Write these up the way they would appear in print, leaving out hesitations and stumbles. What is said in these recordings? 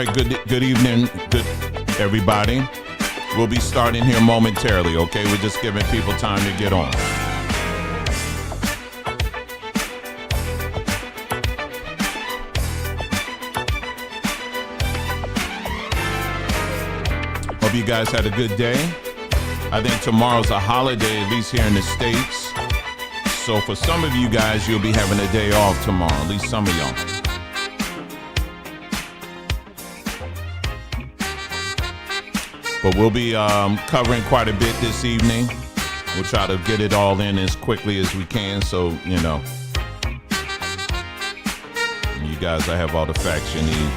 right, good evening, good everybody. We'll be starting here momentarily, okay? We're just giving people time to get on. Hope you guys had a good day. I think tomorrow's a holiday, at least here in the States. So for some of you guys, you'll be having a day off tomorrow, at least some of y'all. But we'll be covering quite a bit this evening. We'll try to get it all in as quickly as we can, so, you know, you guys will have all the facts you need.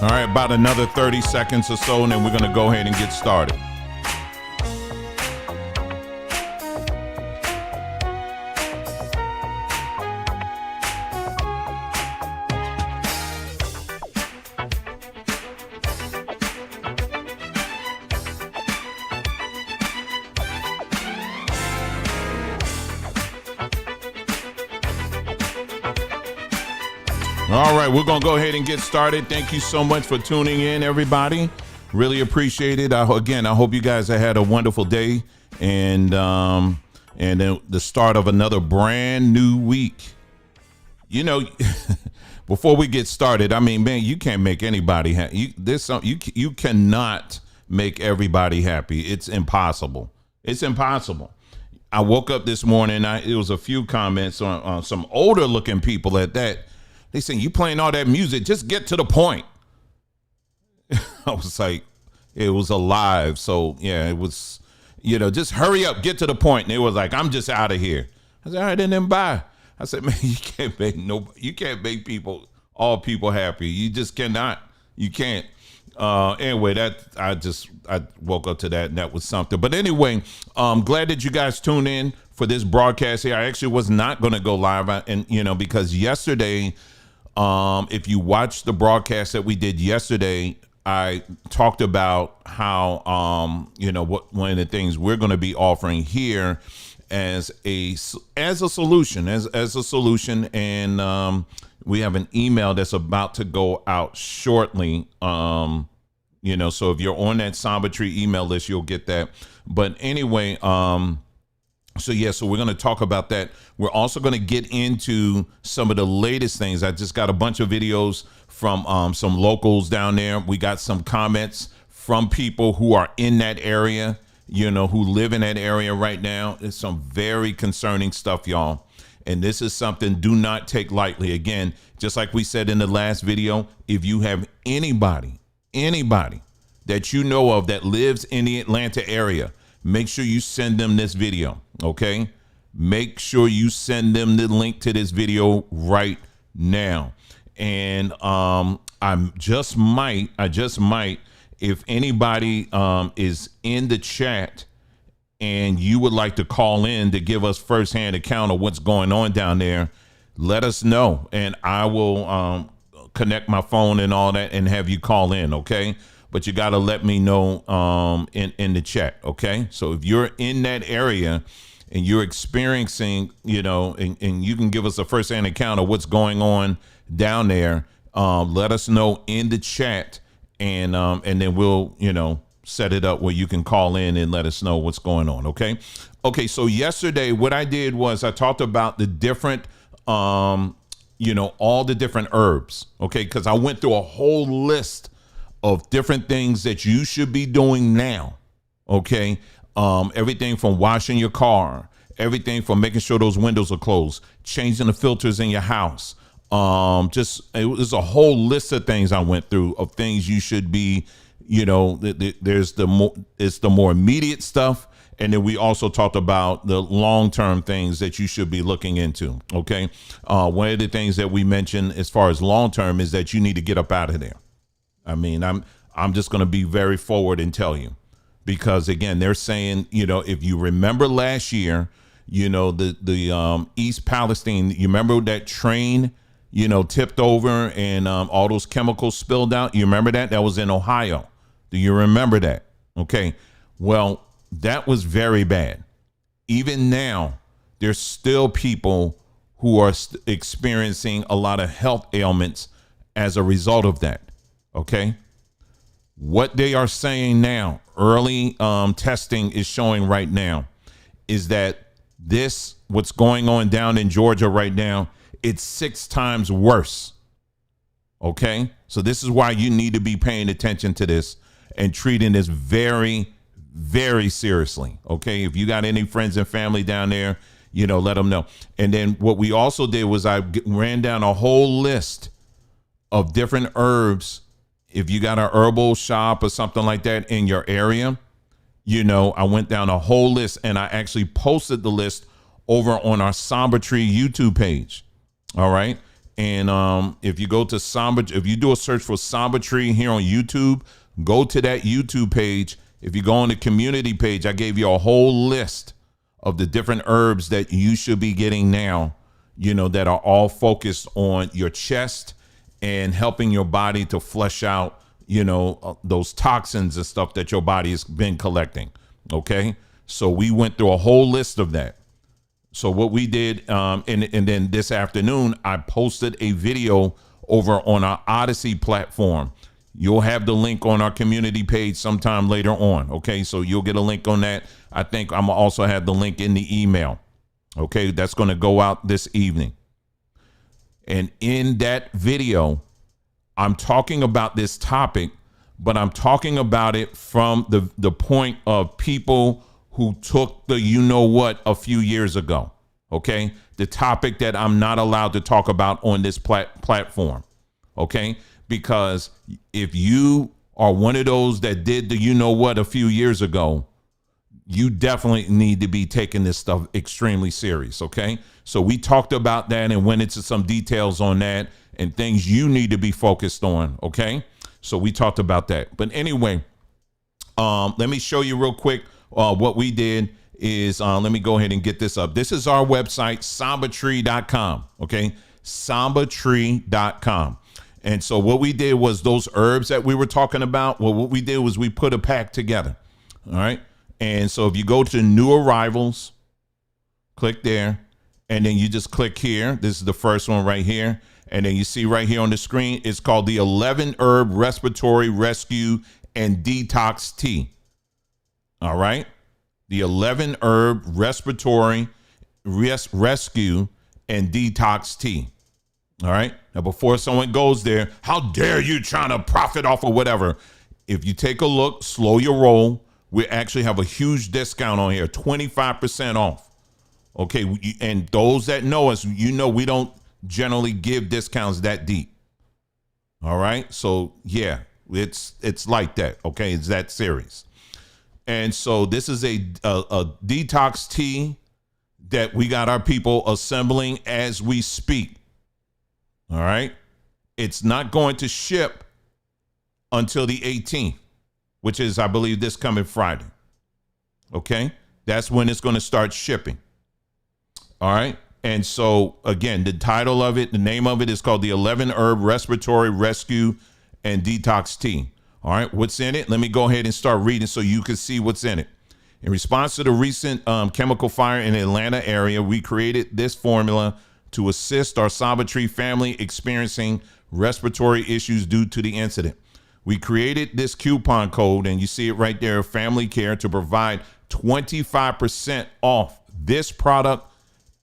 All right, about another 30 seconds or so, and then we're going to go ahead and get started. All right, we're going to go ahead and get started. Thank you so much for tuning in, everybody. Really appreciate it. Again, I hope you guys have had a wonderful day and then the start of another brand new week. You know, before we get started, I mean, man, you can't make anybody happy. You cannot make everybody happy. It's impossible. It's impossible. I woke up this morning. It was a few comments on some older looking people at that. They saying, you playing all that music, just get to the point. I was like, it was alive. So yeah, it was, you know, just hurry up, get to the point. And they was like, I'm just out of here. I said, all right, and then bye. I said, man, you can't make all people happy. You just cannot. You can't. Anyway, I woke up to that, and that was something. But anyway, glad that you guys tuned in for this broadcast here. I actually was not going to go live, and you know, because yesterday, if you watched the broadcast that we did yesterday, I talked about how, you know, one of the things we're going to be offering here as a solution, and we have an email that's about to go out shortly. You know, so if you're on that Sombertree email list, you'll get that. But anyway, so we're going to talk about that. We're also going to get into some of the latest things. I just got a bunch of videos from some locals down there. We got some comments from people who are in that area, you know, who live in that area right now. It's some very concerning stuff, y'all. And this is something do not take lightly. Again, just like we said in the last video, if you have anybody that you know of that lives in the Atlanta area, make sure you send them this video, okay? Make sure you send them the link to this video right now. And I just might, if anybody is in the chat and you would like to call in to give us firsthand account of what's going on down there, let us know. And I will connect my phone and all that and have you call in, okay? But you got to let me know in the chat, okay? So if you're in that area and you're experiencing, you know, and you can give us a first-hand account of what's going on down there, let us know in the chat, and then we'll, you know, set it up where you can call in and let us know what's going on, okay? Okay, so yesterday what I did was I talked about the different, you know, all the different herbs, okay? Because I went through a whole list of different things that you should be doing now, okay? Everything from washing your car, everything from making sure those windows are closed, changing the filters in your house. It was a whole list of things I went through of things you should be, you know, it's the more immediate stuff. And then we also talked about the long-term things that you should be looking into, okay? One of the things that we mentioned as far as long-term is that you need to get up out of there. I mean, I'm just going to be very forward and tell you, because again, they're saying, you know, if you remember last year, you know, the East Palestine, you remember that train, you know, tipped over and all those chemicals spilled out. You remember that? That was in Ohio. Do you remember that? Okay. Well, that was very bad. Even now, there's still people who are experiencing a lot of health ailments as a result of that. Okay. What they are saying now, early testing is showing right now, is that what's going on down in Georgia right now, it's 6 times worse. Okay. So this is why you need to be paying attention to this and treating this very, very seriously. Okay. If you got any friends and family down there, let them know. And then what we also did was I ran down a whole list of different herbs. If you got a herbal shop or something like that in your area, I went down a whole list and I actually posted the list over on our Samba Tree YouTube page. All right. And if you go to if you do a search for Samba Tree here on YouTube, go to that YouTube page. If you go on the community page, I gave you a whole list of the different herbs that you should be getting now, that are all focused on your chest and helping your body to flush out, those toxins and stuff that your body has been collecting. Okay. So we went through a whole list of that. So what we did, and then this afternoon, I posted a video over on our Odyssey platform. You'll have the link on our community page sometime later on. Okay. So you'll get a link on that. I think I'm also have the link in the email. Okay. That's going to go out this evening. And in that video, I'm talking about this topic, but I'm talking about it from the point of people who took the what a few years ago. Okay. The topic that I'm not allowed to talk about on this platform. Okay. Because if you are one of those that did the a few years ago, you definitely need to be taking this stuff extremely serious. Okay. So we talked about that and went into some details on that and things you need to be focused on. Okay. So we talked about that. But anyway, let me show you real quick. What we did is, let me go ahead and get this up. This is our website, sambatree.com. Okay. Sambatree.com. And so what we did was those herbs that we were talking about. Well, what we did was we put a pack together. All right. And so if you go to new arrivals, click there, and then you just click here. This is the first one right here. And then you see right here on the screen, it's called the 11 herb respiratory rescue and detox tea. All right. The 11 herb respiratory rescue and detox tea. All right. Now, before someone goes there, how dare you trying to profit off of whatever? If you take a look, slow your roll. We actually have a huge discount on here, 25% off. Okay. And those that know us, we don't generally give discounts that deep. All right. So yeah, it's like that. Okay. It's that serious. And so this is a detox tea that we got our people assembling as we speak. All right. It's not going to ship until the 18th, which is, I believe, this coming Friday. Okay. That's when it's going to start shipping. All right. And so, again, the title of it, the name of it is called the 11 Herb Respiratory Rescue and Detox Tea. All right. What's in it? Let me go ahead and start reading so you can see what's in it. In response to the recent chemical fire in the Atlanta area, we created this formula to assist our Samba Tree family experiencing respiratory issues due to the incident. We created this coupon code, and you see it right there, Family Care, to provide 25% off this product.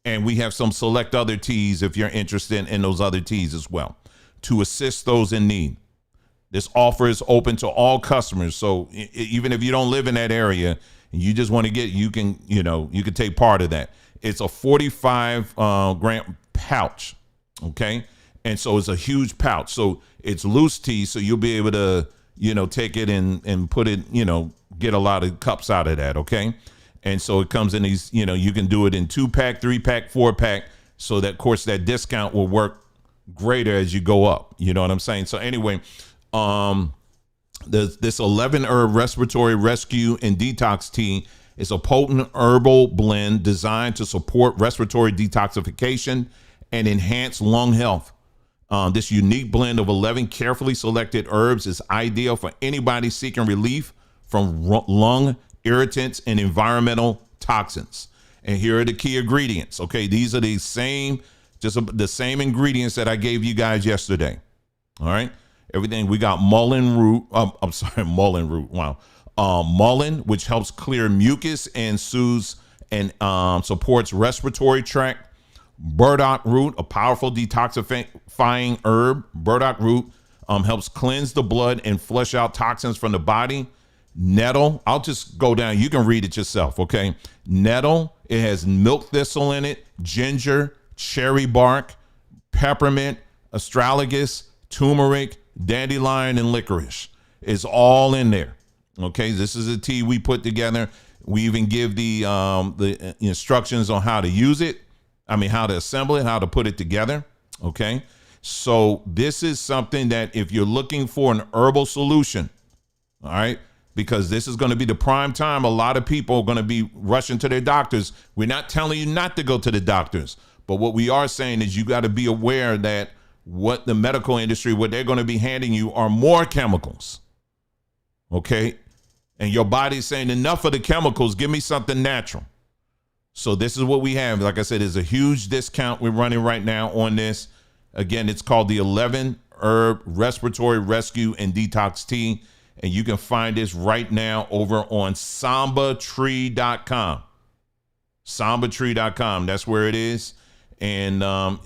And we have some select other teas if you're interested in those other teas as well, to assist those in need. This offer is open to all customers. So even if you don't live in that area and you just want to get, you can take part of that. It's a 45 gram pouch. Okay. And so it's a huge pouch. So it's loose tea. So you'll be able to, take it and put it, get a lot of cups out of that. Okay. And so it comes in these, you can do it in 2-pack, 3-pack, 4-pack. So that, of course, that discount will work greater as you go up. You know what I'm saying? So anyway, this 11 herb respiratory rescue and detox tea is a potent herbal blend designed to support respiratory detoxification and enhance lung health. This unique blend of 11 carefully selected herbs is ideal for anybody seeking relief from lung irritants and environmental toxins. And here are the key ingredients. Okay, these are the same Just the same ingredients that I gave you guys yesterday. All right. Everything. We got mullein root. I'm sorry, mullein root. Wow. Mullein, which helps clear mucus and soothes and supports respiratory tract. Burdock root, a powerful detoxifying herb. Burdock root helps cleanse the blood and flush out toxins from the body. Nettle, I'll just go down. You can read it yourself, okay? Nettle, it has milk thistle in it, ginger, cherry bark, peppermint, astragalus, turmeric, dandelion, and licorice. It's all in there, okay? This is a tea we put together. We even give the instructions on how to use it. I mean, how to assemble it, how to put it together, okay? So this is something that if you're looking for an herbal solution, all right, because this is going to be the prime time, a lot of people are going to be rushing to their doctors. We're not telling you not to go to the doctors, but what we are saying is you got to be aware that what the medical industry, what they're going to be handing you are more chemicals, okay? And your body's saying enough of the chemicals, give me something natural. So this is what we have. Like I said, there's a huge discount we're running right now on this. Again, it's called the 11 Herb Respiratory Rescue and Detox Tea. And you can find this right now over on sambatree.com. Sambatree.com. That's where it is. And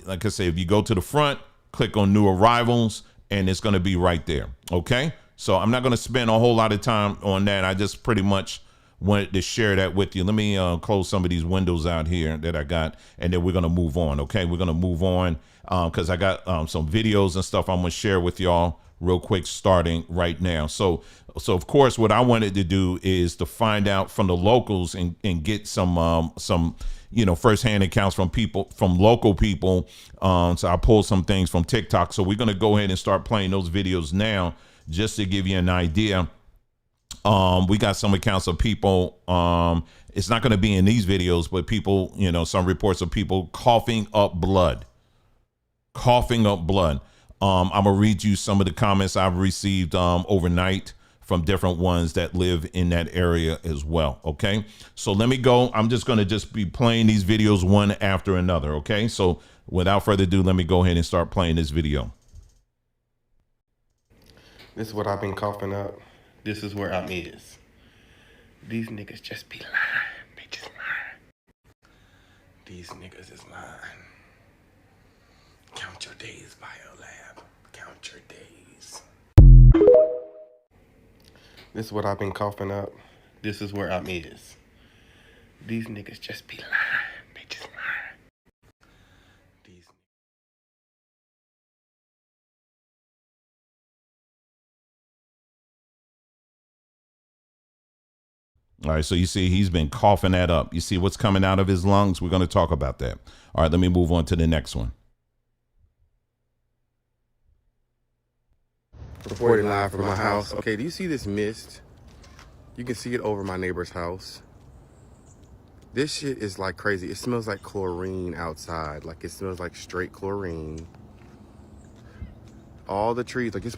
like I say, if you go to the front, click on new arrivals, and it's going to be right there. Okay. So I'm not going to spend a whole lot of time on that. I just pretty much wanted to share that with you. Let me close some of these windows out here that I got, and then we're going to move on. Okay. We're going to move on because I got some videos and stuff I'm going to share with y'all real quick, starting right now. So of course, what I wanted to do is to find out from the locals and get some firsthand accounts from people, from local people. So I pulled some things from TikTok. So we're going to go ahead and start playing those videos now, just to give you an idea. We got some accounts of people. It's not going to be in these videos, but people, some reports of people coughing up blood. I'm going to read you some of the comments I've received overnight from different ones that live in that area as well. Okay. So let me go. I'm just going to be playing these videos one after another. Okay. So without further ado, let me go ahead and start playing this video. This is what I've been coughing up. This is where I'm is. These niggas just be lying. They just lying. These niggas is lying. Count your days, Biolab. Count your days. This is what I've been coughing up. This is where I'm is. These niggas just be lying. They just lying. These. All right, so you see he's been coughing that up. You see what's coming out of his lungs? We're going to talk about that. All right, let me move on to the next one. Reporting live from my house. Okay, do you see this mist? You can see it over my neighbor's house. This shit is like crazy. It smells like chlorine outside. Like it smells like straight chlorine. All the trees, like it's.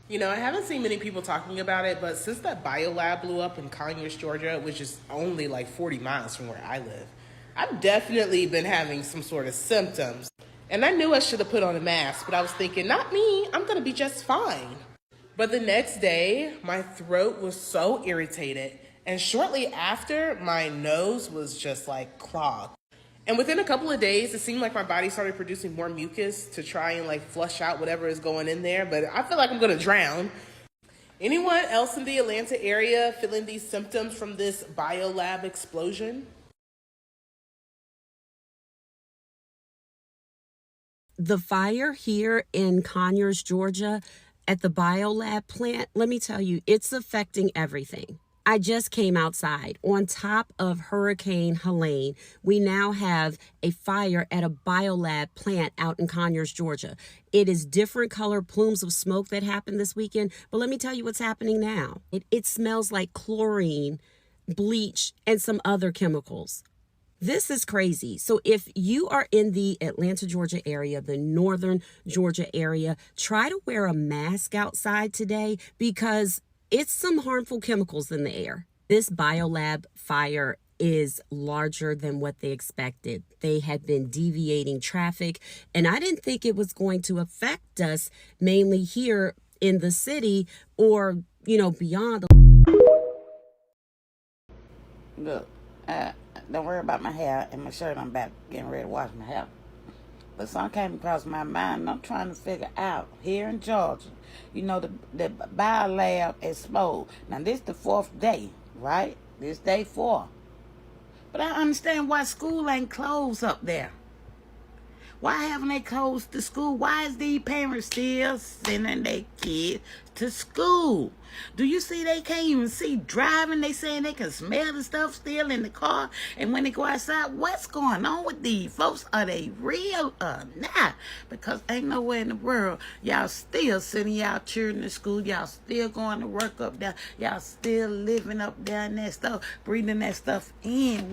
I haven't seen many people talking about it, but since that Biolab blew up in Conyers, Georgia, which is only like 40 miles from where I live, I've definitely been having some sort of symptoms. And I knew I should have put on a mask, but I was thinking, not me, I'm gonna be just fine. But the next day, my throat was so irritated, and shortly after, my nose was just like clogged. And within a couple of days, it seemed like my body started producing more mucus to try and like flush out whatever is going in there, but I feel like I'm gonna drown. Anyone else in the Atlanta area feeling these symptoms from this Biolab explosion? The fire here in Conyers, Georgia, at the Biolab plant, let me tell you, it's affecting everything. I just came outside. On top of Hurricane Helene, we now have a fire at a Biolab plant out in Conyers, Georgia. It is different color plumes of smoke that happened this weekend, but let me tell you what's happening now. It smells like chlorine, bleach, and some other chemicals. This is crazy. So if you are in the Atlanta, Georgia area, the northern Georgia area, try to wear a mask outside today because it's some harmful chemicals in the air. This Biolab fire is larger than what they expected. They had been deviating traffic, and I didn't think it was going to affect us mainly here in the city or, beyond. Look, don't worry about my hair and my shirt. I'm back getting ready to wash my hair. But something came across my mind, and I'm trying to figure out here in Georgia, the Biolab exploded. Now, this the 4th day, right? This day 4. But I understand why school ain't closed up there. Why haven't they closed the school? Why is these parents still sending their kids to school? Do you see they can't even see driving? They saying they can smell the stuff still in the car. And when they go outside, what's going on with these folks? Are they real or not? Because ain't nowhere in the world y'all still sending y'all children to school. Y'all still going to work up there. Y'all still living up there in that stuff, breathing that stuff in.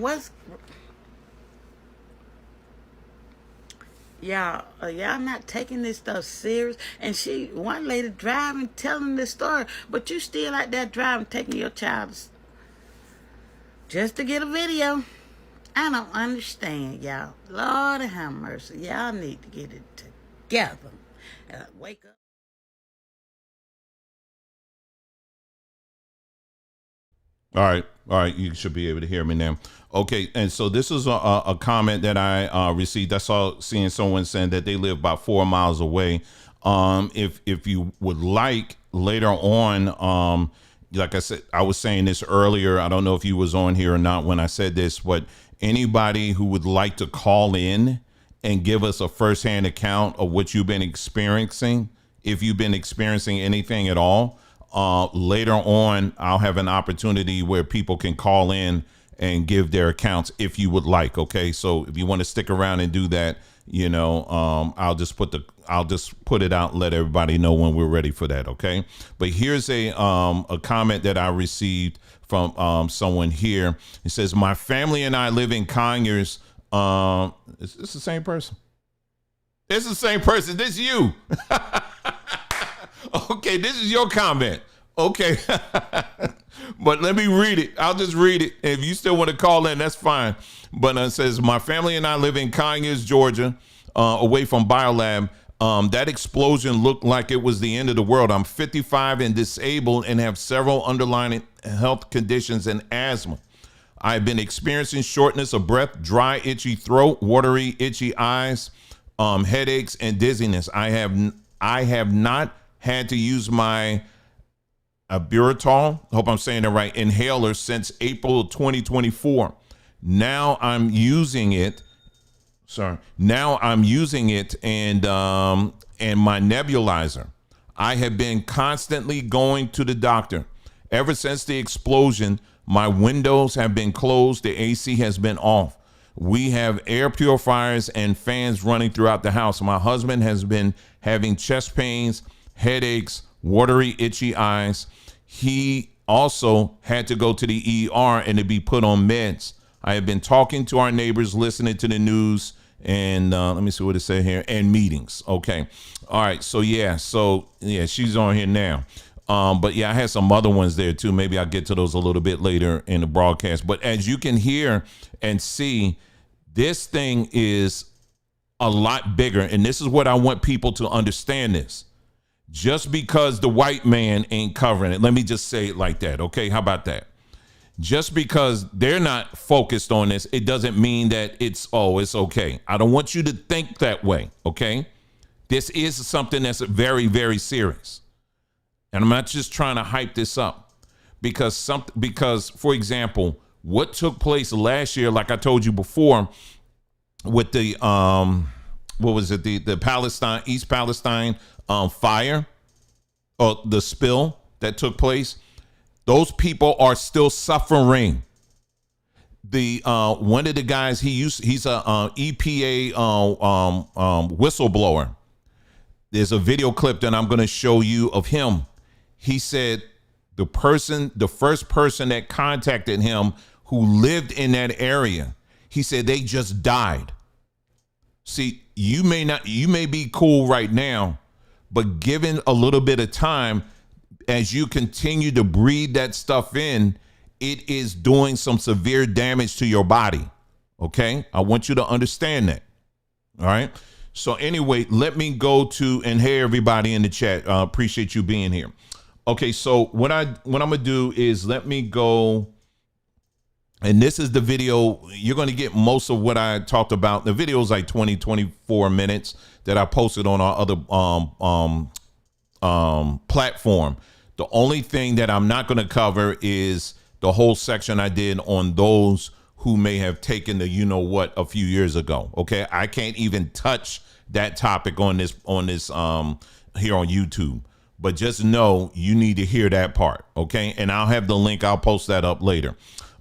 Y'all not taking this stuff serious. And one lady driving, telling this story, but you still out there driving, taking your child just to get a video. I don't understand, y'all. Lord have mercy. Y'all need to get it together. Wake up. All right, you should be able to hear me now. Okay, and so this is a comment that I received. I saw seeing someone saying that they live about 4 miles away. If you would like later on, like I said, I was saying this earlier. I don't know if you was on here or not when I said this, but anybody who would like to call in and give us a firsthand account of what you've been experiencing, if you've been experiencing anything at all. Later on, I'll have an opportunity where people can call in and give their accounts if you would like. Okay, so if you want to stick around and do that, I'll just put it out and let everybody know when we're ready for that. Okay, but here's a comment that I received from someone here. It says, "My family and I live in Conyers." Is this the same person? It's the same person. This is you. Okay, this is your comment. Okay. But let me read it. I'll just read it. If you still want to call in, that's fine. But it says, "My family and I live in Conyers, Georgia, away from Biolab. That explosion looked like it was the end of the world. I'm 55 and disabled and have several underlying health conditions and asthma. I've been experiencing shortness of breath, dry, itchy throat, watery, itchy eyes, headaches, and dizziness. I have not had to use my albuterol, hope I'm saying it right, inhaler since April of 2024. Now I'm using it. Now I'm using it and my nebulizer. I have been constantly going to the doctor. Ever since the explosion, my windows have been closed. The AC has been off. We have air purifiers and fans running throughout the house. My husband has been having chest pains, headaches, watery, itchy eyes. He also had to go to the ER and to be put on meds. I have been talking to our neighbors, listening to the news, and let me see what it said here, and meetings. Okay. All right. So yeah, she's on here now. But yeah, I had some other ones there too. Maybe I'll get to those a little bit later in the broadcast. But as you can hear and see, this thing is a lot bigger. And this is what I want people to understand this. Just because the white man ain't covering it, let me just say it like that. Okay, how about that? Just because they're not focused on this, it doesn't mean that it's okay. I don't want you to think that way, okay? This is something that's very, very serious. And I'm not just trying to hype this up because, for example, what took place last year, like I told you before, with the the East Palestine fire or the spill that took place, those people are still suffering. The one of the guys he's a EPA whistleblower. There's a video clip that I'm going to show you of him. He said the first person that contacted him who lived in that area, He said they just died. See, you may be cool right now, but given a little bit of time, as you continue to breathe that stuff in, it is doing some severe damage to your body. Okay? I want you to understand that. All right? So anyway, let me go to, and hey, everybody in the chat, appreciate you being here. Okay, so what I'm gonna do is let me go, and this is the video. You're gonna get most of what I talked about. The video is like 24 minutes that I posted on our other platform. The only thing that I'm not gonna cover is the whole section I did on those who may have taken the you know what a few years ago. Okay, I can't even touch that topic on this here on YouTube. But just know you need to hear that part, okay? And I'll have the link. I'll post that up later.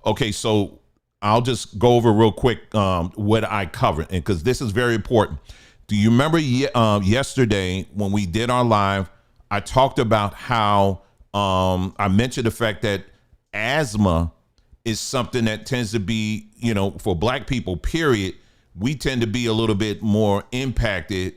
Okay, so I'll just go over real quick what I covered, and because this is very important. Do you remember yesterday when we did our live, I talked about how I mentioned the fact that asthma is something that tends to be, you know, for Black people, period, we tend to be a little bit more impacted,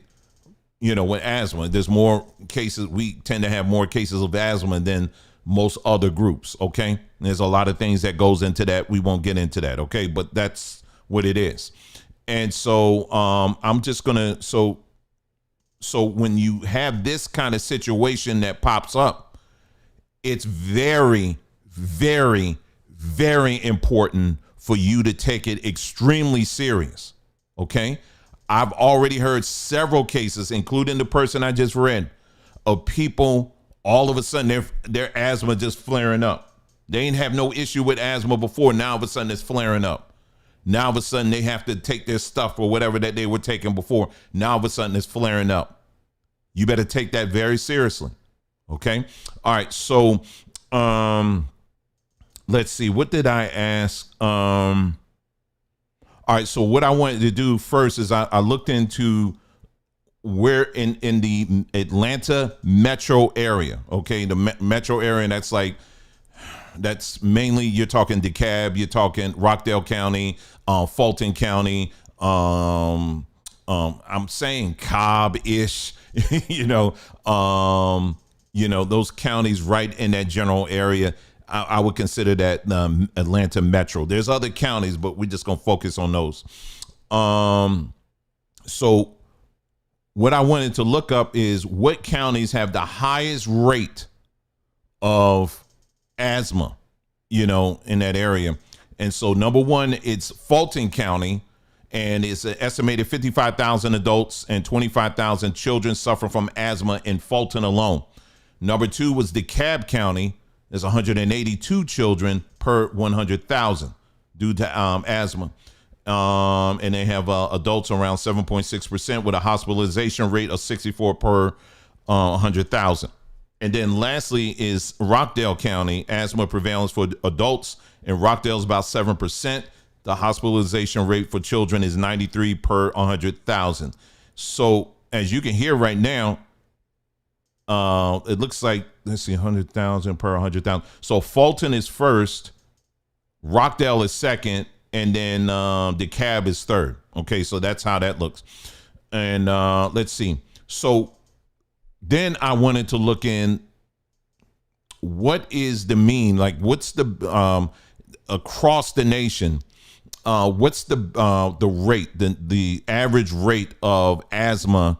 you know, with asthma. There's more cases. We tend to have more cases of asthma than most other groups. Okay. There's a lot of things that goes into that. We won't get into that. Okay. But that's what it is. And so I'm just going to, so when you have this kind of situation that pops up, it's very, very, very important for you to take it extremely serious. Okay. I've already heard several cases, including the person I just read, of people all of a sudden their asthma just flaring up. They ain't have no issue with asthma before. Now all of a sudden it's flaring up. Now all of a sudden they have to take their stuff or whatever that they were taking before. Now all of a sudden it's flaring up. You better take that very seriously. Okay. All right. So let's see. What did I ask? All right, so what I wanted to do first is I looked into where in the Atlanta metro area, okay, the metro area, and that's mainly, you're talking DeKalb, you're talking Rockdale County, Fulton County, I'm saying Cobb-ish, you know, those counties right in that general area. I would consider that Atlanta metro. There's other counties, but we're just going to focus on those. So what I wanted to look up is what counties have the highest rate of asthma, you know, in that area. And so number one, it's Fulton County, and it's an estimated 55,000 adults and 25,000 children suffer from asthma in Fulton alone. Number two was DeKalb County. There's 182 children per 100,000 due to asthma. And they have adults around 7.6% with a hospitalization rate of 64 per 100,000. And then lastly is Rockdale County. Asthma prevalence for adults in Rockdale is about 7%. The hospitalization rate for children is 93 per 100,000. So as you can hear right now, it looks like, let's see, 100,000 per 100,000. So Fulton is first, Rockdale is second, and then DeKalb is third. Okay, so that's how that looks. And let's see. So then I wanted to look in, what is the mean? Like, what's the across the nation? What's the rate, the average rate of asthma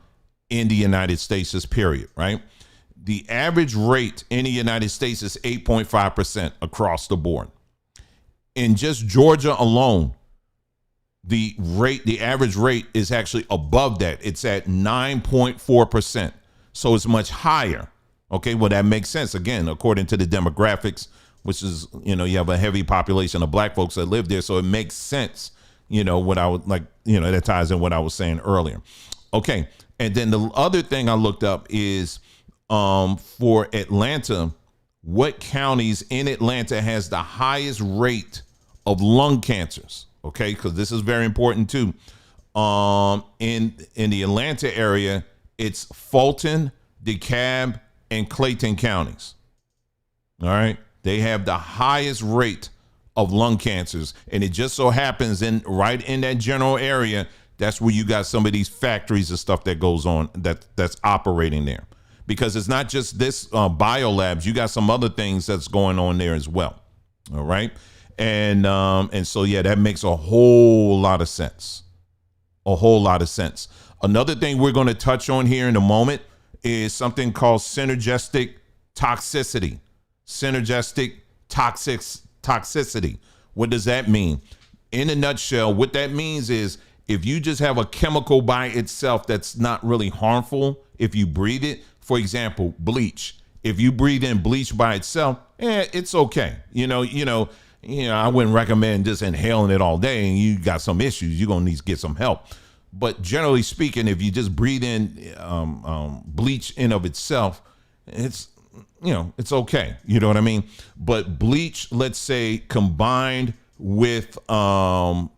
in the United States, this period, right? The average rate in the United States is 8.5% across the board. In just Georgia alone, the average rate is actually above that. It's at 9.4%. So it's much higher. Okay, well, that makes sense. Again, according to the demographics, which is, you know, you have a heavy population of Black folks that live there. So it makes sense, you know, what I would like, you know, that ties in what I was saying earlier. Okay. And then the other thing I looked up is for Atlanta, what counties in Atlanta has the highest rate of lung cancers? Okay, because this is very important too. In the Atlanta area, it's Fulton, DeKalb, and Clayton counties. All right, they have the highest rate of lung cancers. And it just so happens right in that general area, that's where you got some of these factories and stuff that goes on that's operating there. Because it's not just this biolabs, you got some other things that's going on there as well. All right. And so, yeah, that makes a whole lot of sense. A whole lot of sense. Another thing we're going to touch on here in a moment is something called synergistic toxicity. Synergistic toxicity. What does that mean? In a nutshell, what that means is if you just have a chemical by itself that's not really harmful, if you breathe it, for example, bleach. If you breathe in bleach by itself, it's okay. I wouldn't recommend just inhaling it all day and you got some issues. You're going to need to get some help. But generally speaking, if you just breathe in bleach in of itself, it's okay. You know what I mean? But bleach, let's say, combined with ammonia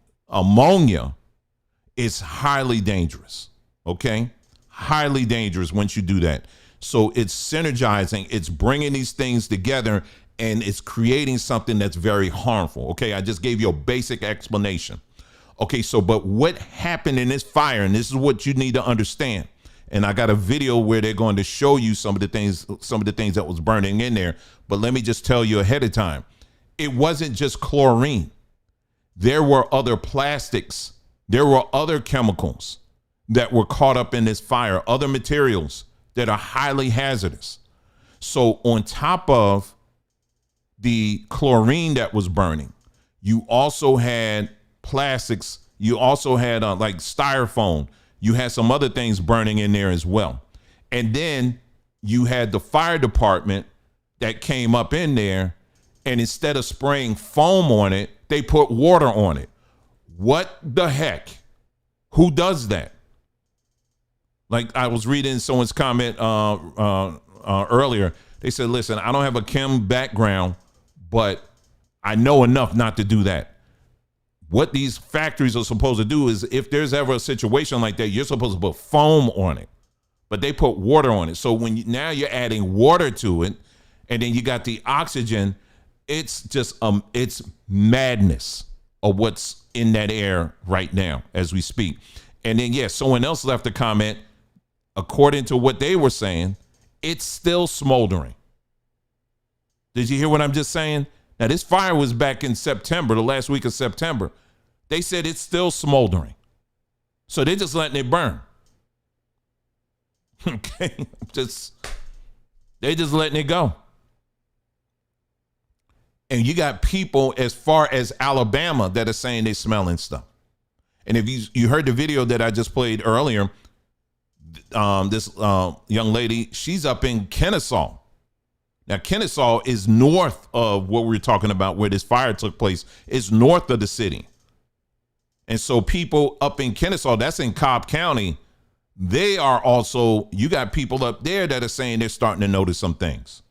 is highly dangerous. Okay? Highly dangerous once you do that. So it's synergizing. It's bringing these things together and it's creating something that's very harmful. Okay? I just gave you a basic explanation. Okay, so but what happened in this fire, and this is what you need to understand. And I got a video where they're going to show you some of the things that was burning in there. But let me just tell you ahead of time, it wasn't just chlorine. There were other plastics. There were other chemicals that were caught up in this fire, other materials that are highly hazardous. So on top of the chlorine that was burning, you also had plastics. You also had like styrofoam. You had some other things burning in there as well. And then you had the fire department that came up in there, and instead of spraying foam on it, they put water on it. What the heck? Who does that? Like I was reading someone's comment earlier. They said, listen, I don't have a chem background, but I know enough not to do that. What these factories are supposed to do is if there's ever a situation like that, you're supposed to put foam on it, but they put water on it. So now you're adding water to it, and then you got the oxygen. It's just it's madness of what's in that air right now as we speak. And then someone else left a comment. According to what they were saying, it's still smoldering. Did you hear what I'm just saying? Now, this fire was back in September, the last week of September. They said it's still smoldering. So they're just letting it burn. Okay? They're just letting it go. And you got people as far as Alabama that are saying they're smelling stuff. And if you heard the video that I just played earlier, this young lady, she's up in Kennesaw. Now, Kennesaw is north of what we're talking about, where this fire took place. It's north of the city. And so people up in Kennesaw, that's in Cobb County, they are also, you got people up there that are saying they're starting to notice some things.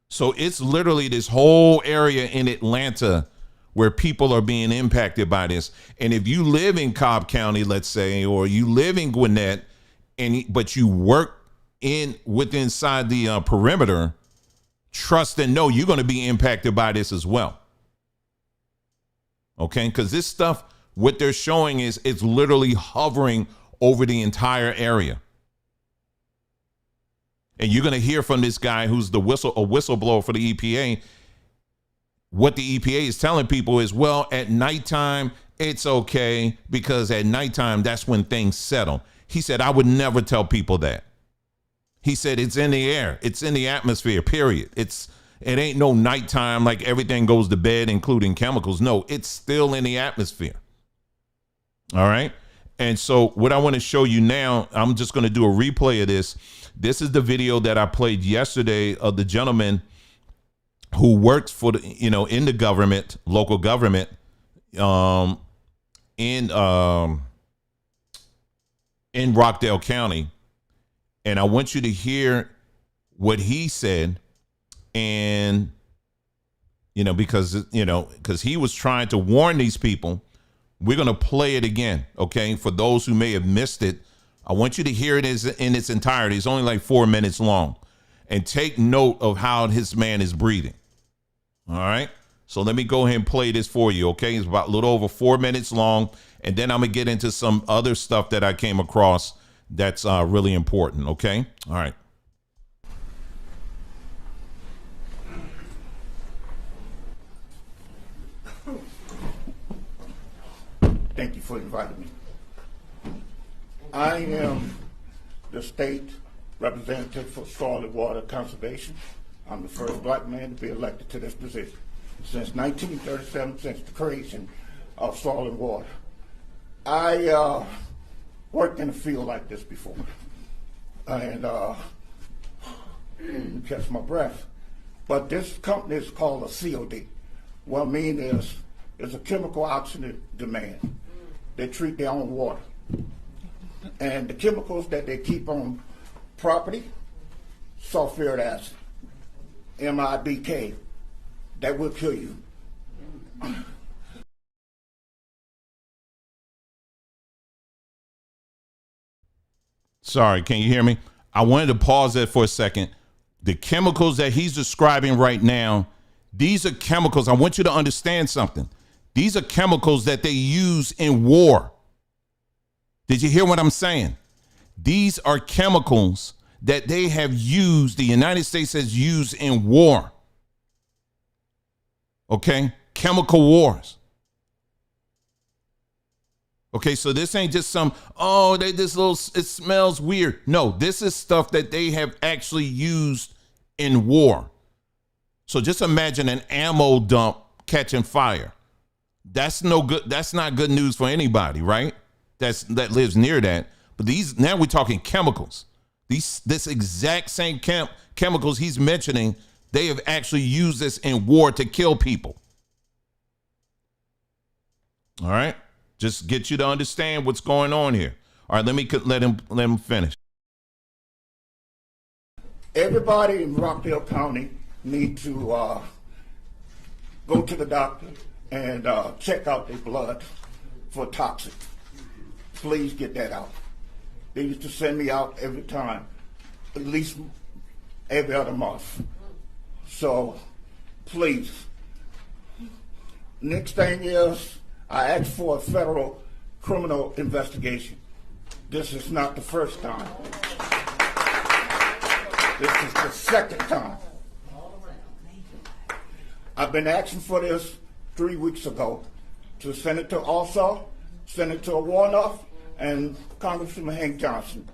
So it's literally this whole area in Atlanta where people are being impacted by this. And if you live in Cobb County, let's say, or you live in Gwinnett, but you work inside the perimeter, trust and know you're going to be impacted by this as well. Okay, because this stuff, what they're showing is it's literally hovering over the entire area. And you're going to hear from this guy who's a whistleblower for the EPA. What the EPA is telling people is, well, at nighttime, it's okay, because at nighttime, that's when things settle. He said, I would never tell people that. He said, it's in the air. It's in the atmosphere, period. It ain't no nighttime like everything goes to bed, including chemicals. No, it's still in the atmosphere. All right. And so what I want to show you now, I'm just going to do a replay of this. This is the video that I played yesterday of the gentleman who works for the, in the government, local government, in Rockdale County. And I want you to hear what he said. And, because he was trying to warn these people. We're going to play it again. OK, for those who may have missed it, I want you to hear it in its entirety. It's only like 4 minutes long, and take note of how this man is breathing. All right. So let me go ahead and play this for you, okay? It's about a little over 4 minutes long, and then I'm going to get into some other stuff that I came across that's really important, okay? All right. Thank you for inviting me. I am the state representative for soil and water conservation. I'm the first black man to be elected to this position since 1937, since the creation of soil and water. I worked in a field like this before, and catch my breath. But this company is called a COD. What I mean is, it's a chemical oxygen demand. They treat their own water. And the chemicals that they keep on property, sulfuric acid, MIBK, that will kill you. Sorry, can you hear me? I wanted to pause that for a second. The chemicals that he's describing right now, these are chemicals. I want you to understand something. These are chemicals that they use in war. Did you hear what I'm saying? These are chemicals that they have used, the United States has used in war. Okay? Chemical wars. Okay, so this ain't just some, it smells weird. No, this is stuff that they have actually used in war. So just imagine an ammo dump catching fire. That's no good. That's not good news for anybody, right? That lives near that. But now we're talking chemicals. This exact same chemicals he's mentioning, they have actually used this in war to kill people. All right? Just get you to understand what's going on here. All right, let him finish. Everybody in Rockdale County need to go to the doctor and check out their blood for toxic. Please get that out. They used to send me out every time, at least every other month. So, please. Next thing is, I asked for a federal criminal investigation. This is not the first time. This is the second time. I've been asking for this 3 weeks ago to Senator Alsop, Senator Warnock, and Congressman Hank Johnson.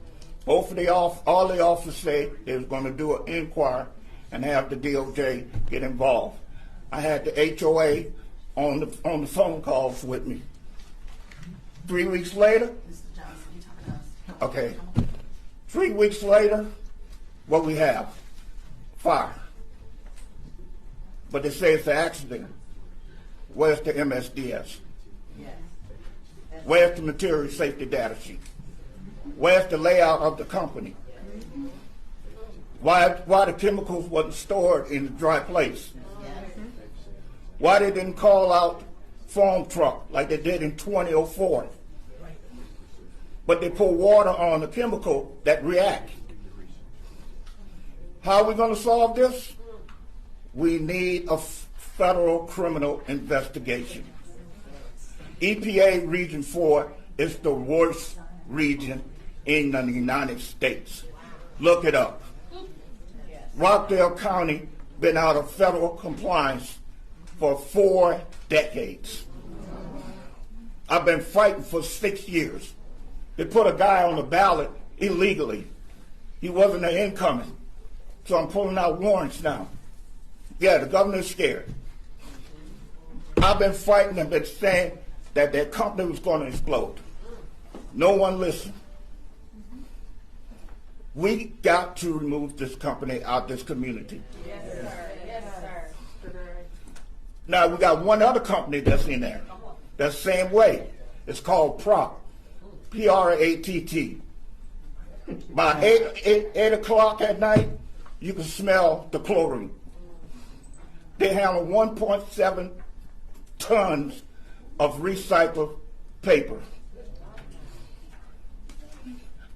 Both of all the officers say they was going to do an inquiry and have the DOJ get involved. I had the HOA on the phone calls with me. 3 weeks later, okay, 3 weeks later, what we have? Fire. But they say it's an accident. Where's the MSDS? Where's the material safety data sheet? Where's the layout of the company? Why the chemicals wasn't stored in a dry place? Why they didn't call out foam truck like they did in 2004? But they pour water on the chemical that reacts. How are we going to solve this? We need a federal criminal investigation. EPA Region 4 is the worst region in the United States. Look it up. Rockdale County been out of federal compliance for 4 decades. I've been fighting for 6 years. They put a guy on the ballot illegally. He wasn't an incoming. So I'm pulling out warrants now. Yeah, the governor's scared. I've been fighting and been saying that their company was going to explode. No one listened. We got to remove this company out of this community. Yes, sir. Yes, sir. Now, we got one other company that's in there. That's the same way. It's called PRATT. P-R-A-T-T. By 8 o'clock at night, you can smell the chlorine. They handle 1.7 tons of recycled paper.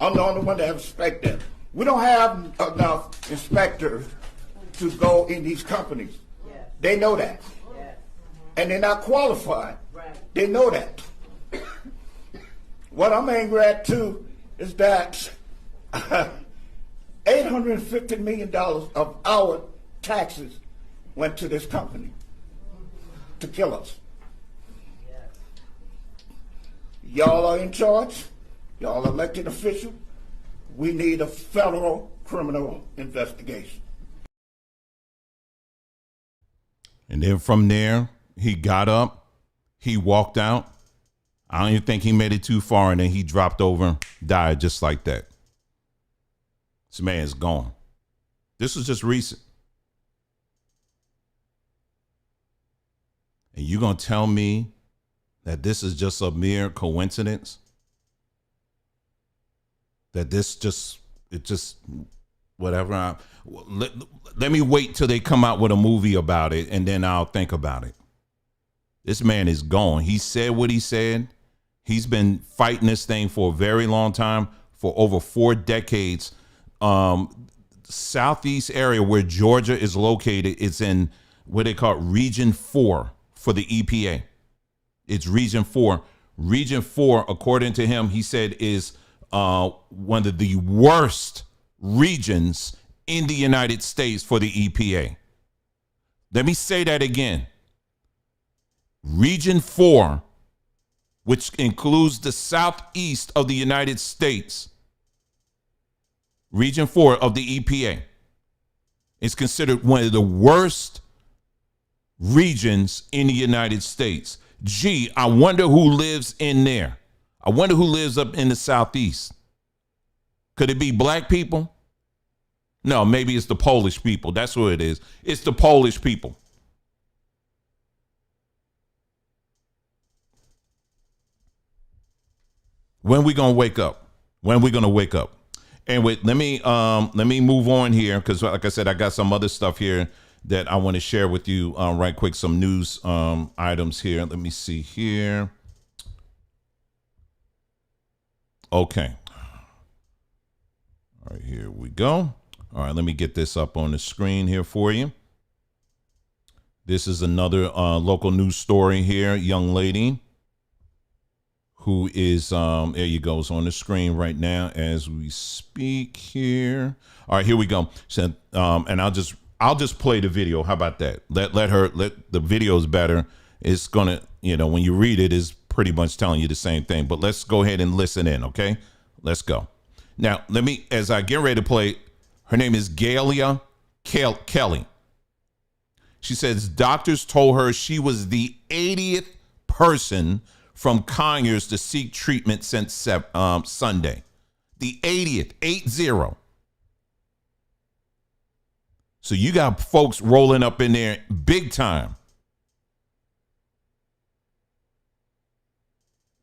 I'm the only one that have inspected. We don't have enough inspectors to go in these companies. They know that. and they're not qualified. They know that. What I'm angry at too is that $850 million of our taxes went to this company to kill us. Y'all are in charge. Y'all elected officials. We need a federal criminal investigation. And then from there, he got up, he walked out. I don't even think he made it too far, and then he dropped over, died just like that. This man is gone. This was just recent. And you're going to tell me that this is just a mere coincidence? That this just, whatever. Let me wait till they come out with a movie about it, and then I'll think about it. This man is gone. He said what he said. He's been fighting this thing for a very long time, for over 4 decades. Southeast area where Georgia is located, it's in what they call Region 4 for the EPA. It's Region 4. Region 4, according to him, he said, is one of the worst regions in the United States for the EPA. Let me say that again. Region 4, which includes the southeast of the United States, Region 4 of the EPA, is considered one of the worst regions in the United States. Gee, I wonder who lives in there. I wonder who lives up in the southeast. Could it be black people? No, maybe it's the Polish people. That's what it is. It's the Polish people. When we gonna wake up? When we gonna wake up? Anyway, let me move on here, because like I said, I got some other stuff here that I want to share with you right quick. Some news items here. Let me see here. Okay. All right, here we go. All right, let me get this up on the screen here for you. This is another local news story here. Young lady who is, there you go, it's on the screen right now as we speak here. All right, here we go. So, and I'll just play the video. How about that? Let the video is better. It's gonna, when you read it, is pretty much telling you the same thing. But let's go ahead and listen in, okay? Let's go. Now, as I get ready to play, her name is Galia Kelly. She says doctors told her she was the 80th person from Conyers to seek treatment since Sunday. The 80th, 80. So you got folks rolling up in there big time.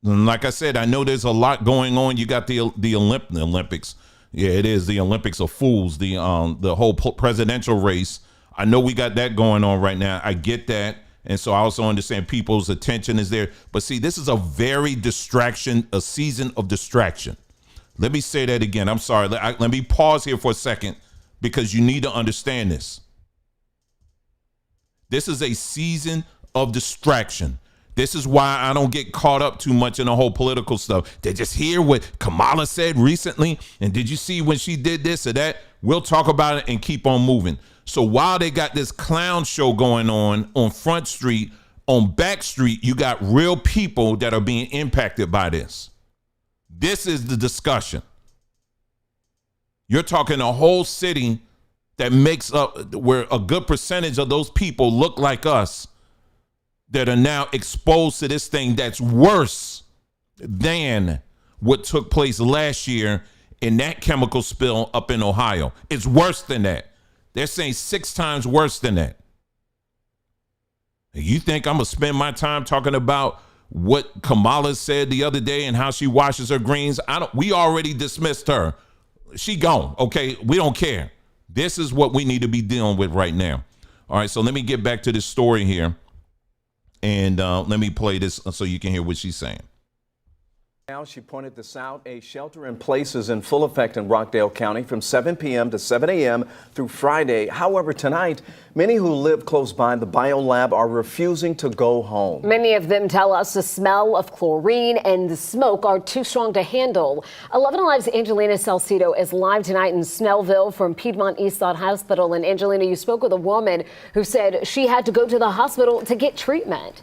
And like I said, I know there's a lot going on. You got the Olympics. Yeah, it is the Olympics of fools. The whole presidential race. I know we got that going on right now. I get that. And so I also understand people's attention is there. But see, this is a season of distraction. Let me say that again. I'm sorry. Let me pause here for a second, because you need to understand this. This is a season of distraction. This is why I don't get caught up too much in the whole political stuff. They just hear what Kamala said recently. And did you see when she did this or that? We'll talk about it and keep on moving. So while they got this clown show going on Front Street, on Back Street, you got real people that are being impacted by this. This is the discussion. You're talking a whole city that makes up, where a good percentage of those people look like us, that are now exposed to this thing that's worse than what took place last year in that chemical spill up in Ohio. It's worse than that. They're saying 6 times worse than that. You think I'm going to spend my time talking about what Kamala said the other day and how she washes her greens? We already dismissed her. She gone. Okay. We don't care. This is what we need to be dealing with right now. All right. So let me get back to this story here. And let me play this so you can hear what she's saying. Now, she pointed this out, a shelter in place is in full effect in Rockdale County from 7 p.m. to 7 a.m. through Friday. However, tonight, many who live close by the Biolab are refusing to go home. Many of them tell us the smell of chlorine and the smoke are too strong to handle. 11 Alive's Angelina Salcido is live tonight in Snellville from Piedmont Eastside Hospital. And Angelina, you spoke with a woman who said she had to go to the hospital to get treatment.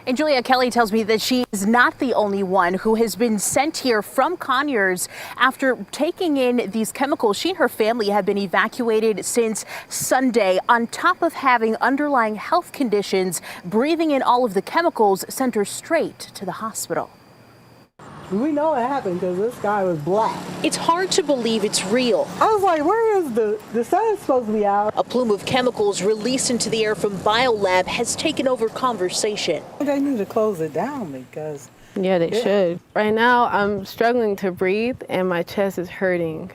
And Julia Kelly tells me that she is not the only one who has been sent here from Conyers after taking in these chemicals. She and her family have been evacuated since Sunday. On top of having underlying health conditions, breathing in all of the chemicals sent her straight to the hospital. We know it happened because this guy was black. It's hard to believe it's real. I was like, where is the sun's supposed to be out? A plume of chemicals released into the air from Biolab has taken over conversation. They need to close it down because... Yeah, they should. Right now, I'm struggling to breathe and my chest is hurting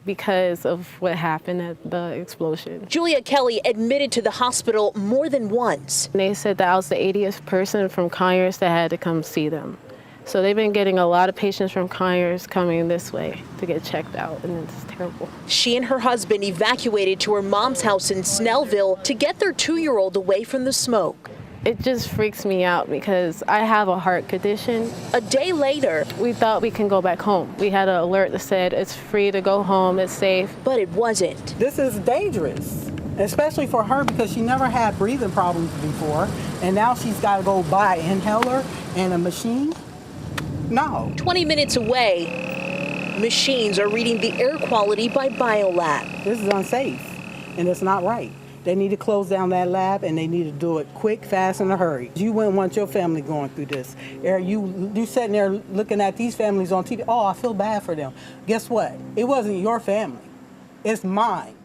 because of what happened at the explosion. Julia Kelly admitted to the hospital more than once. They said that I was the 80th person from Conyers that had to come see them. So they've been getting a lot of patients from Conyers coming this way to get checked out, and it's terrible. She and her husband evacuated to her mom's house in Snellville to get their 2-year-old away from the smoke. It just freaks me out because I have a heart condition. A day later, we thought we can go back home. We had an alert that said it's free to go home, it's safe. But it wasn't. This is dangerous, especially for her because she never had breathing problems before, and now she's got to go buy an inhaler and a machine. No. 20 minutes away, machines are reading the air quality by Biolab. This is unsafe, and it's not right. They need to close down that lab, and they need to do it quick, fast, in a hurry. You wouldn't want your family going through this. You sitting there looking at these families on TV. Oh, I feel bad for them. Guess what? It wasn't your family. It's mine.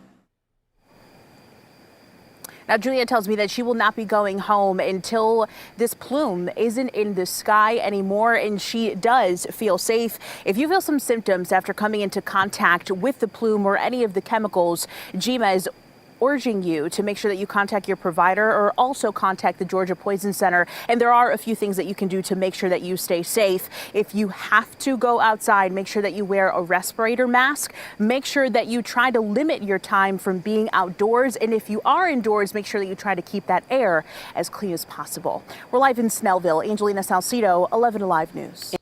Now, Julia tells me that she will not be going home until this plume isn't in the sky anymore, and she does feel safe. If you feel some symptoms after coming into contact with the plume or any of the chemicals, GMA is urging you to make sure that you contact your provider or also contact the Georgia Poison Center. And there are a few things that you can do to make sure that you stay safe. If you have to go outside, make sure that you wear a respirator mask. Make sure that you try to limit your time from being outdoors. And if you are indoors, make sure that you try to keep that air as clean as possible. We're live in Snellville. Angelina Salcido, 11 Alive News.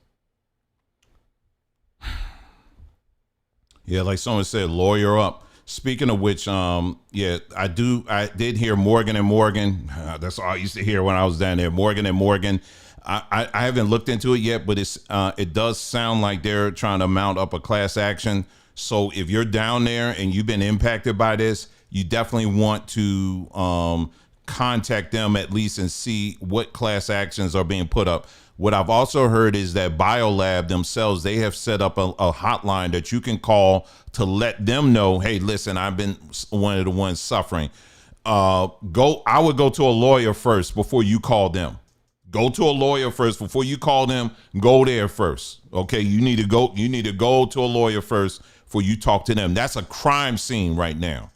Yeah, like someone said, lawyer up. Speaking of which, yeah, I did hear Morgan and Morgan. That's all I used to hear when I was down there. Morgan and Morgan. I haven't looked into it yet, but it does sound like they're trying to mount up a class action. So if you're down there and you've been impacted by this, you definitely want to contact them at least and see what class actions are being put up. What I've also heard is that Biolab themselves, they have set up a hotline that you can call to let them know, hey, listen, I've been one of the ones suffering. I would go to a lawyer first before you call them. Go to a lawyer first before you call them. Go there first. Okay, you need to go to a lawyer first before you talk to them. That's a crime scene right now.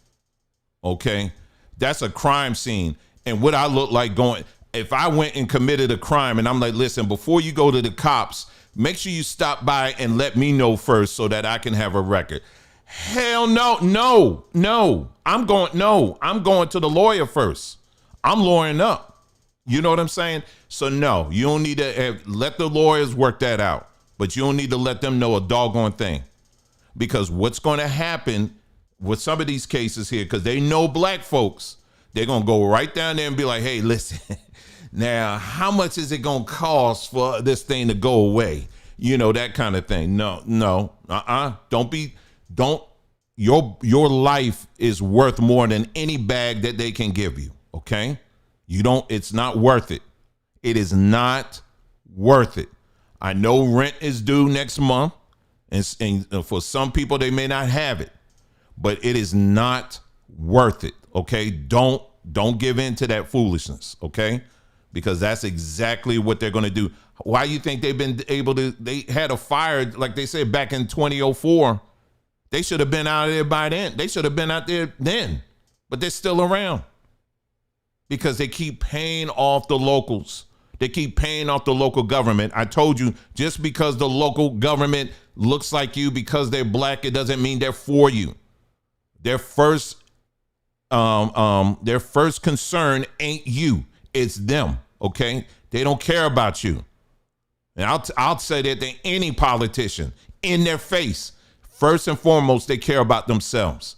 Okay, that's a crime scene. And what I look like going, if I went and committed a crime and I'm like, listen, before you go to the cops, make sure you stop by and let me know first so that I can have a record. Hell no. I'm going to the lawyer first. I'm lawyering up. You know what I'm saying? So no, you don't need to let the lawyers work that out, but you don't need to let them know a doggone thing, because what's going to happen with some of these cases here, because they know black folks, they're going to go right down there and be like, hey, listen, now, how much is it going to cost for this thing to go away? You know, that kind of thing. No. Your life is worth more than any bag that they can give you. Okay. It's not worth it. It is not worth it. I know rent is due next month. And for some people, they may not have it, but it is not worth it. Okay. Don't give in to that foolishness. Okay. Because that's exactly what they're going to do. Why you think they've been able to, they had a fire, like they said, back in 2004. They should have been out of there by then. They should have been out there then, but they're still around because they keep paying off the locals. They keep paying off the local government. I told you, just because the local government looks like you because they're black, it doesn't mean they're for you. Their first concern ain't you. It's them, okay? They don't care about you. And I'll say that to any politician in their face. First and foremost, they care about themselves.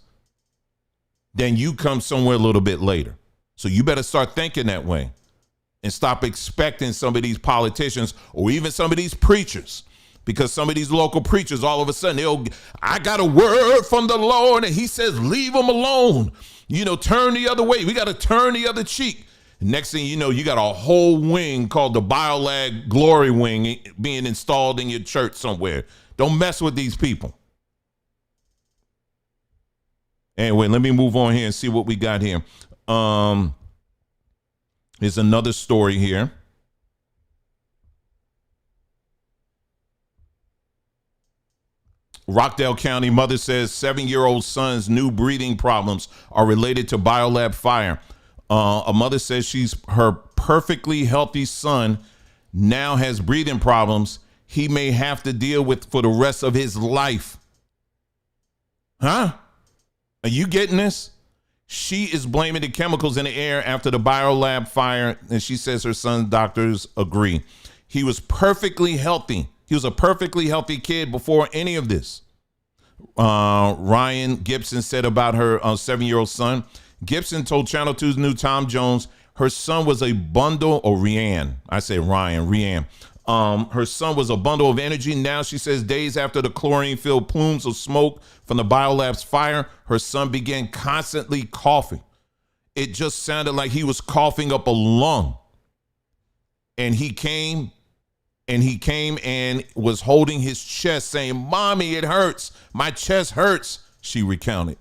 Then you come somewhere a little bit later. So you better start thinking that way and stop expecting some of these politicians or even some of these preachers, because some of these local preachers, all of a sudden, I got a word from the Lord and he says, leave them alone. You know, turn the other way. We got to turn the other cheek. Next thing you know, you got a whole wing called the Biolab Glory Wing being installed in your church somewhere. Don't mess with these people. Anyway, let me move on here and see what we got here. There's another story here. Rockdale County mother says 7-year-old son's new breathing problems are related to Biolab fire. A mother says her perfectly healthy son now has breathing problems he may have to deal with for the rest of his life. Huh? Are you getting this? She is blaming the chemicals in the air after the Biolab fire, and she says her son's doctors agree. He was perfectly healthy. He was a perfectly healthy kid before any of this. Ryan Gibson said about her 7-year-old son. Gibson told Channel 2's new Tom Jones her son was a bundle, or Rianne. I say Rianne. Her son was a bundle of energy. Now, she says, days after the chlorine-filled plumes of smoke from the Biolab's fire, her son began constantly coughing. It just sounded like he was coughing up a lung. And he came and was holding his chest saying, "Mommy, it hurts. My chest hurts," she recounted.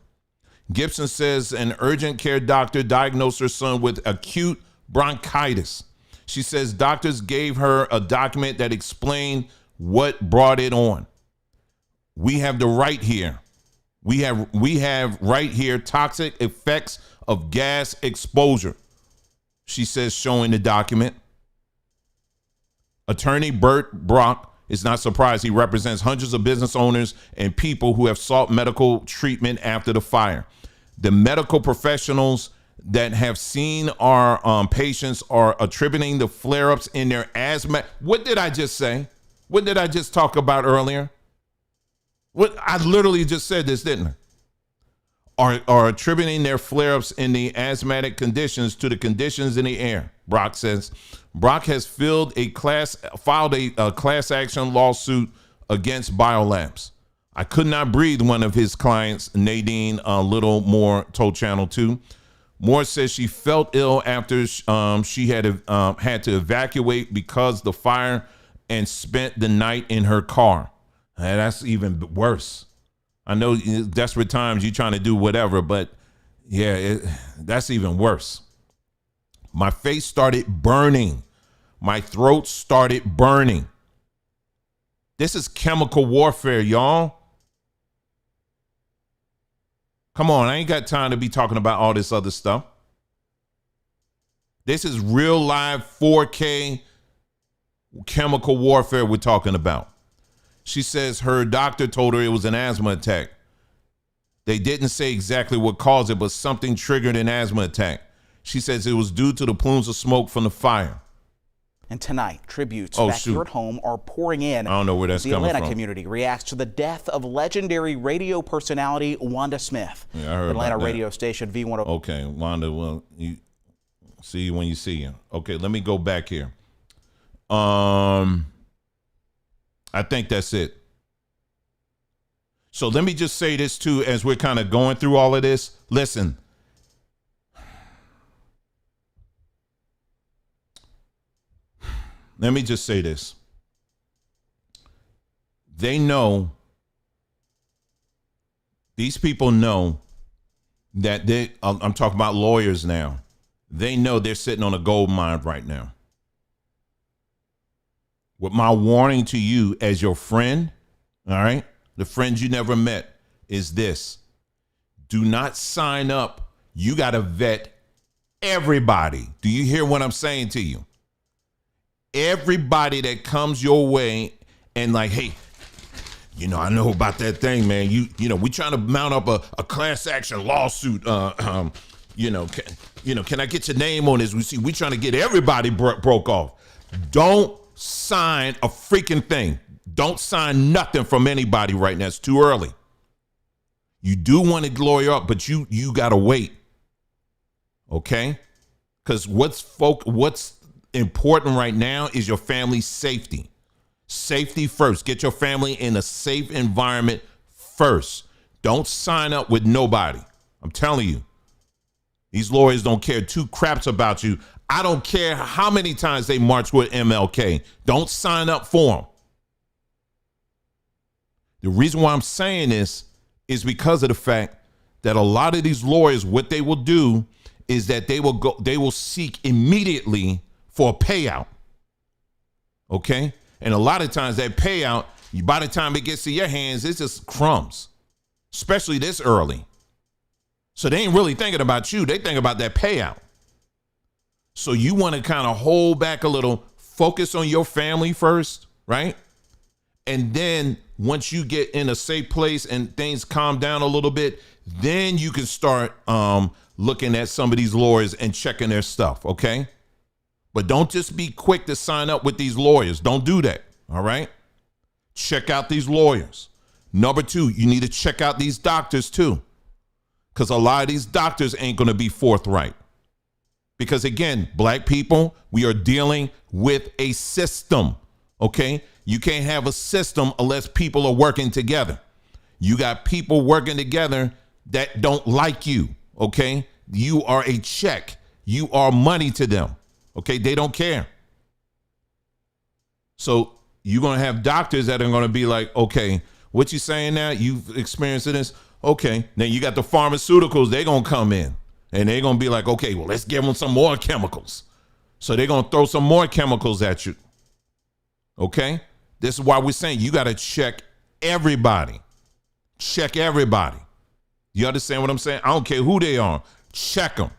Gibson says an urgent care doctor diagnosed her son with acute bronchitis. She says doctors gave her a document that explained what brought it on. We have the right here. We have right here toxic effects of gas exposure, she says, showing the document. Attorney Bert Brock is not surprised. He represents hundreds of business owners and people who have sought medical treatment after the fire. The medical professionals that have seen our patients are attributing the flare-ups in their asthma. What did I just say? What did I just talk about earlier? What I literally just said this, didn't I? Are attributing their flare-ups in the asthmatic conditions to the conditions in the air, Brock says. Brock has filed a class action lawsuit against Biolabs. I could not breathe, one of his clients, Nadine Little Moore, told Channel 2. Moore says she felt ill after she had to evacuate because the fire and spent the night in her car. And that's even worse. I know desperate times you're trying to do whatever, but yeah, that's even worse. My face started burning. My throat started burning. This is chemical warfare, y'all. Come on, I ain't got time to be talking about all this other stuff. This is real live 4K chemical warfare we're talking about. She says her doctor told her it was an asthma attack. They didn't say exactly what caused it, but something triggered an asthma attack. She says it was due to the plumes of smoke from the fire. And tonight, tributes back here at home are pouring in. I don't know where that's coming from. The Atlanta community reacts to the death of legendary radio personality Wanda Smith. Yeah, I heard Atlanta about that. radio station V1. Okay, Wanda, well, you see you when you see you. Okay, let me go back here. I think that's it. So let me just say this too, as we're kind of going through all of this. Listen. Let me just say this. They know, these people know that I'm talking about lawyers now. They know they're sitting on a gold mine right now. What my warning to you as your friend, all right, the friend you never met, is this. Do not sign up. You got to vet everybody. Do you hear what I'm saying to you? everybody that comes your way and like, hey, I know about that thing, man. We trying to mount up a class action lawsuit. Can I get your name on this? We trying to get everybody broke off. Don't sign a freaking thing. Don't sign nothing from anybody right now. It's too early. You do want to lawyer up, but you gotta wait. Okay? Because what's important right now is your family's safety. Safety first. Get your family in a safe environment first. Don't sign up with nobody. I'm telling you. These lawyers don't care two craps about you. I don't care how many times they march with MLK. Don't sign up for them. The reason why I'm saying this is because of the fact that a lot of these lawyers, what they will do is that they will seek immediately for a payout. Okay? And a lot of times that payout, by the time it gets to your hands, it's just crumbs, especially this early. So they ain't really thinking about you. They think about that payout. So you want to kind of hold back a little, focus on your family first, right? And then once you get in a safe place and things calm down a little bit, then you can start looking at some of these lawyers and checking their stuff, okay? But don't just be quick to sign up with these lawyers. Don't do that, all right? Check out these lawyers. Number 2, you need to check out these doctors too, because a lot of these doctors ain't going to be forthright. Because again, black people, we are dealing with a system, okay? You can't have a system unless people are working together. You got people working together that don't like you, okay? You are a check. You are money to them, okay? They don't care. So you're going to have doctors that are going to be like, okay, what you saying now? You've experienced this? Okay. Then you got the pharmaceuticals. They're going to come in and they're going to be like, okay, well, let's give them some more chemicals. So they're going to throw some more chemicals at you. Okay? This is why we're saying you got to check everybody. Check everybody. You understand what I'm saying? I don't care who they are. Check them.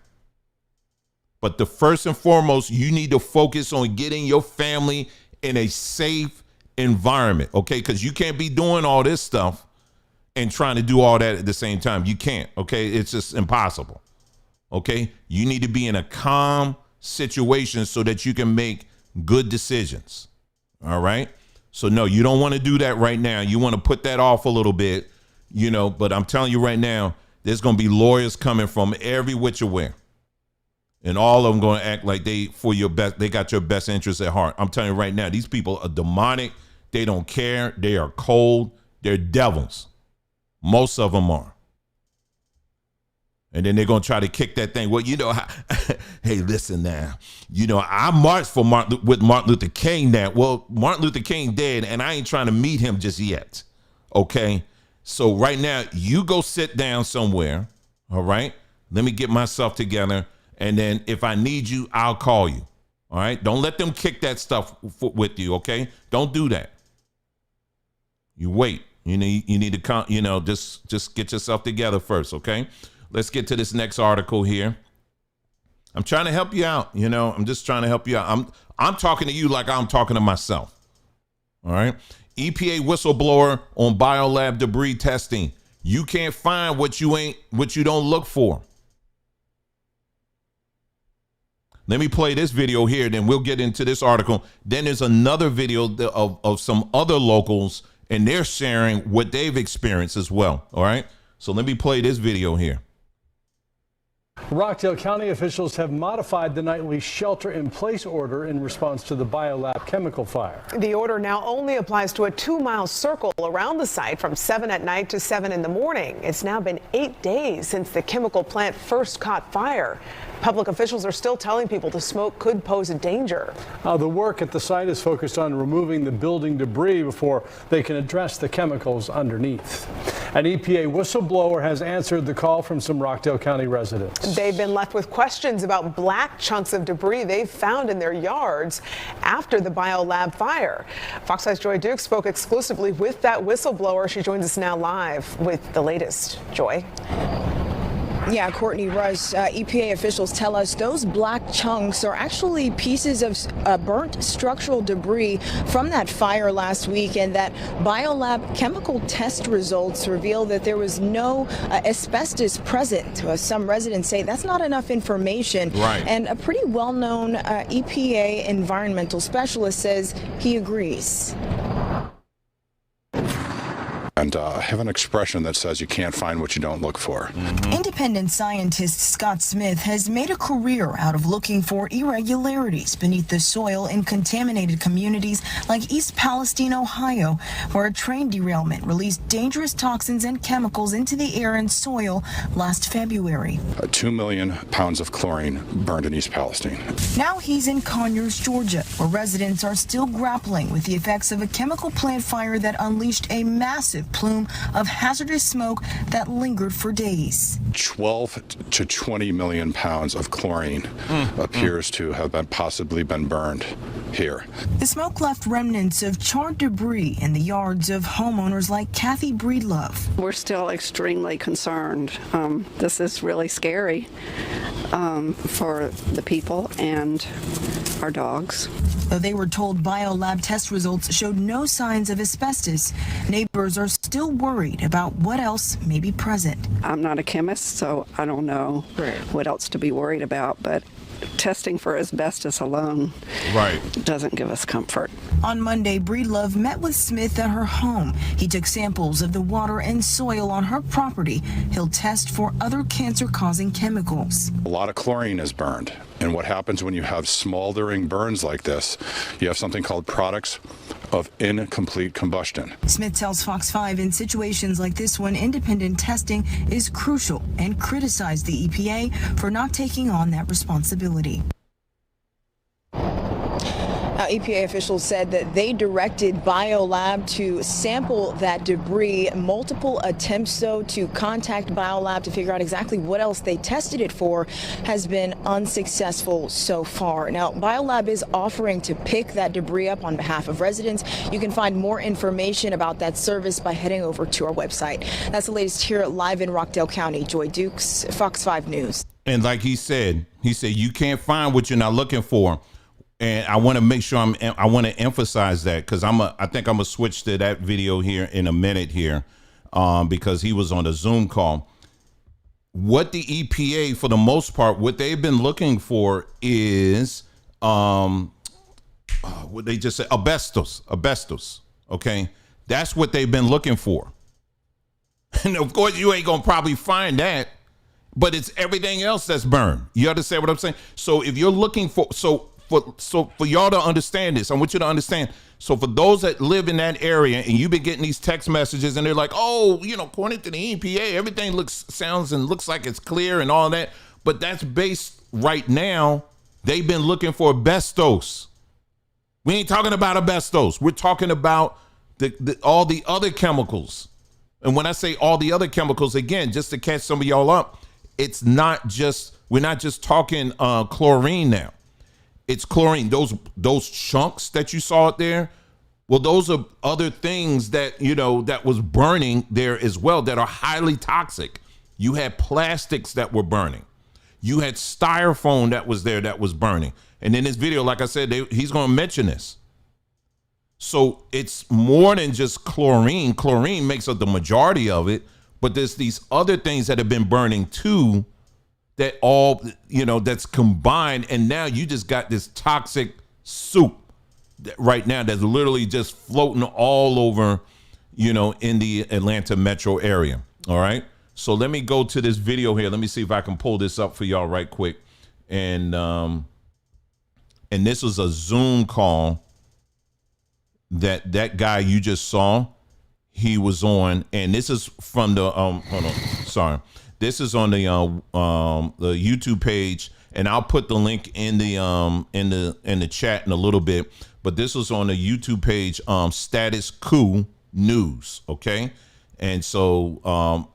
But the first and foremost, you need to focus on getting your family in a safe environment, okay? Because you can't be doing all this stuff and trying to do all that at the same time. You can't, okay? It's just impossible, okay? You need to be in a calm situation so that you can make good decisions, all right? So no, you don't want to do that right now. You want to put that off a little bit, but I'm telling you right now, there's going to be lawyers coming from every which way. And all of them going to act like they got your best interest at heart. I'm telling you right now, these people are demonic. They don't care. They are cold. They're devils. Most of them are. And then they're going to try to kick that thing. Well, hey, listen now. I marched with Martin Luther King now. Well, Martin Luther King dead, and I ain't trying to meet him just yet. Okay? So right now, you go sit down somewhere. All right? Let me get myself together. And then if I need you, I'll call you. All right? Don't let them kick that stuff with you, okay? Don't do that. You wait. You need to come, just get yourself together first, okay? Let's get to this next article here. I'm trying to help you out, I'm just trying to help you out. I'm talking to you like I'm talking to myself. All right? EPA whistleblower on Biolab debris testing. You can't find what you don't look for. Let me play this video here, then we'll get into this article. Then there's another video of some other locals, and they're sharing what they've experienced as well. All right? So let me play this video here. Rockdale County officials have modified the nightly shelter-in-place order in response to the Biolab chemical fire. The order now only applies to a 2-mile circle around the site from 7 at night to 7 in the morning. It's now been 8 days since the chemical plant first caught fire. Public officials are still telling people the smoke could pose a danger. The work at the site is focused on removing the building debris before they can address the chemicals underneath. An EPA whistleblower has answered the call from some Rockdale County residents. They've been left with questions about black chunks of debris they've found in their yards after the Biolab fire. Fox 5's Joy Duke spoke exclusively with that whistleblower. She joins us now live with the latest. Joy. Yeah, Courtney Rush, EPA officials tell us those black chunks are actually pieces of burnt structural debris from that fire last week, and that Biolab chemical test results reveal that there was no asbestos present. Some residents say that's not enough information. Right. And a pretty well-known EPA environmental specialist says he agrees. And have an expression that says you can't find what you don't look for. Independent scientist Scott Smith has made a career out of looking for irregularities beneath the soil in contaminated communities like East Palestine, Ohio, where a train derailment released dangerous toxins and chemicals into the air and soil last February. 2 million pounds of chlorine burned in East Palestine. Now he's in Conyers, Georgia, where residents are still grappling with the effects of a chemical plant fire that unleashed a massive plume of hazardous smoke that lingered for days. 12 to 20 million pounds of chlorine appears to have possibly been burned here. The smoke left remnants of charred debris in the yards of homeowners like Kathy Breedlove. We're still extremely concerned. This is really scary for the people and our dogs. Though they were told Biolab test results showed no signs of asbestos, neighbors are still worried about what else may be present. I'm not a chemist, so I don't know what else to be worried about, but testing for asbestos alone doesn't give us comfort. On Monday, Breedlove met with Smith at her home. He took samples of the water and soil on her property. He'll test for other cancer-causing chemicals. A lot of chlorine is burned. And what happens when you have smoldering burns like this, you have something called products of incomplete combustion. Smith tells Fox 5 in situations like this one, independent testing is crucial and criticized the EPA for not taking on that responsibility. EPA officials said that they directed Biolab to sample that debris. Multiple attempts, though, to contact Biolab to figure out exactly what else they tested it for has been unsuccessful so far. Now, Biolab is offering to pick that debris up on behalf of residents. You can find more information about that service by heading over to our website. That's the latest here live in Rockdale County. Joy Dukes, Fox 5 News. And like he said, you can't find what you're not looking for. And I want to make sure I want to emphasize that, because I think I'm gonna switch to that video here in a minute here, because he was on a Zoom call. What the EPA, for the most part, what they've been looking for is what they just said, asbestos. Okay, that's what they've been looking for. And of course, you ain't gonna probably find that, but it's everything else that's burned. You understand what I'm saying? So if you're looking for for y'all to understand this, I want you to understand. So for those that live in that area and you've been getting these text messages and they're like, oh, according to the EPA, everything sounds and looks like it's clear and all that. But that's based right now. They've been looking for asbestos. We ain't talking about asbestos. We're talking about all the other chemicals. And when I say all the other chemicals, again, just to catch some of y'all up, we're not just talking chlorine now. It's chlorine. Those chunks that you saw out there, well, those are other things that, that was burning there as well that are highly toxic. You had plastics that were burning. You had styrofoam that was there that was burning. And in this video, like I said, he's going to mention this. So it's more than just chlorine. Chlorine makes up the majority of it, but there's these other things that have been burning too, that all, that's combined. And now you just got this toxic soup right now that's literally just floating all over, in the Atlanta metro area. All right. So let me go to this video here. Let me see if I can pull this up for y'all right quick. And this is a Zoom call that guy you just saw, he was on, and this is from the hold on, sorry. This is on the YouTube page, and I'll put the link in the chat in a little bit. But this was on the YouTube page, Status Quo News, okay? And so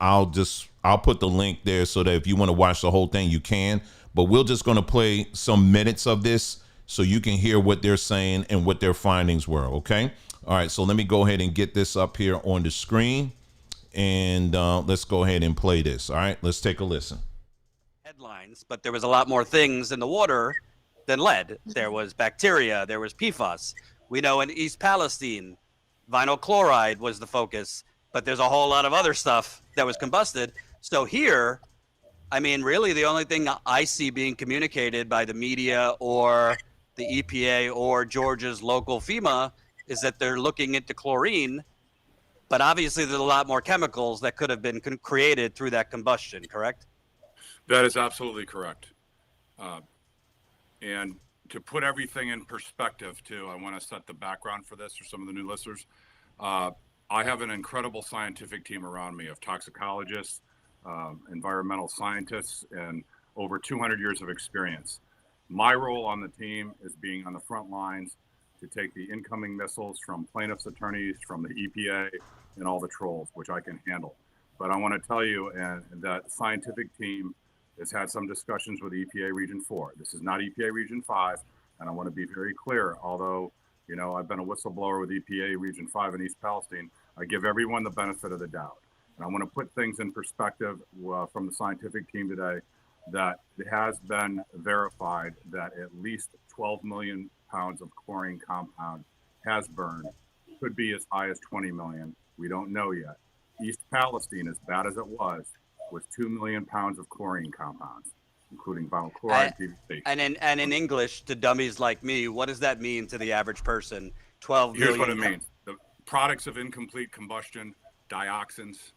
I'll put the link there so that if you want to watch the whole thing, you can. But we're just going to play some minutes of this so you can hear what they're saying and what their findings were, okay? All right, so let me go ahead and get this up here on the screen. And let's go ahead and play this. All right, let's take a listen. headlines, but there was a lot more things in the water than lead. There was bacteria, there was PFAS. We know in East Palestine, vinyl chloride was the focus, but there's a whole lot of other stuff that was combusted. So here, I mean, really the only thing I see being communicated by the media or the EPA or Georgia's local FEMA is that they're looking into chlorine, but obviously there's a lot more chemicals that could have been created through that combustion, correct? That is absolutely correct. And to put everything in perspective, too, I want to set the background for this for some of the new listeners. I have an incredible scientific team around me of toxicologists, environmental scientists, and over 200 years of experience. My role on the team is being on the front lines to take the incoming missiles from plaintiffs' attorneys, from the EPA, and all the trolls, which I can handle. But I want to tell you that scientific team has had some discussions with EPA Region 4. This is not EPA Region 5, and I want to be very clear. Although, you know, I've been a whistleblower with EPA Region 5 in East Palestine, I give everyone the benefit of the doubt. And I want to put things in perspective from the scientific team today, that it has been verified that at least 12 million pounds of chlorine compound has burned. Could be as high as 20 million. We don't know yet. East Palestine, as bad as it was 2 million pounds of chlorine compounds, including vinyl chloride, PVC. And in English, to dummies like me, what does that mean to the average person? 12 Here's million. what it means. The products of incomplete combustion, dioxins,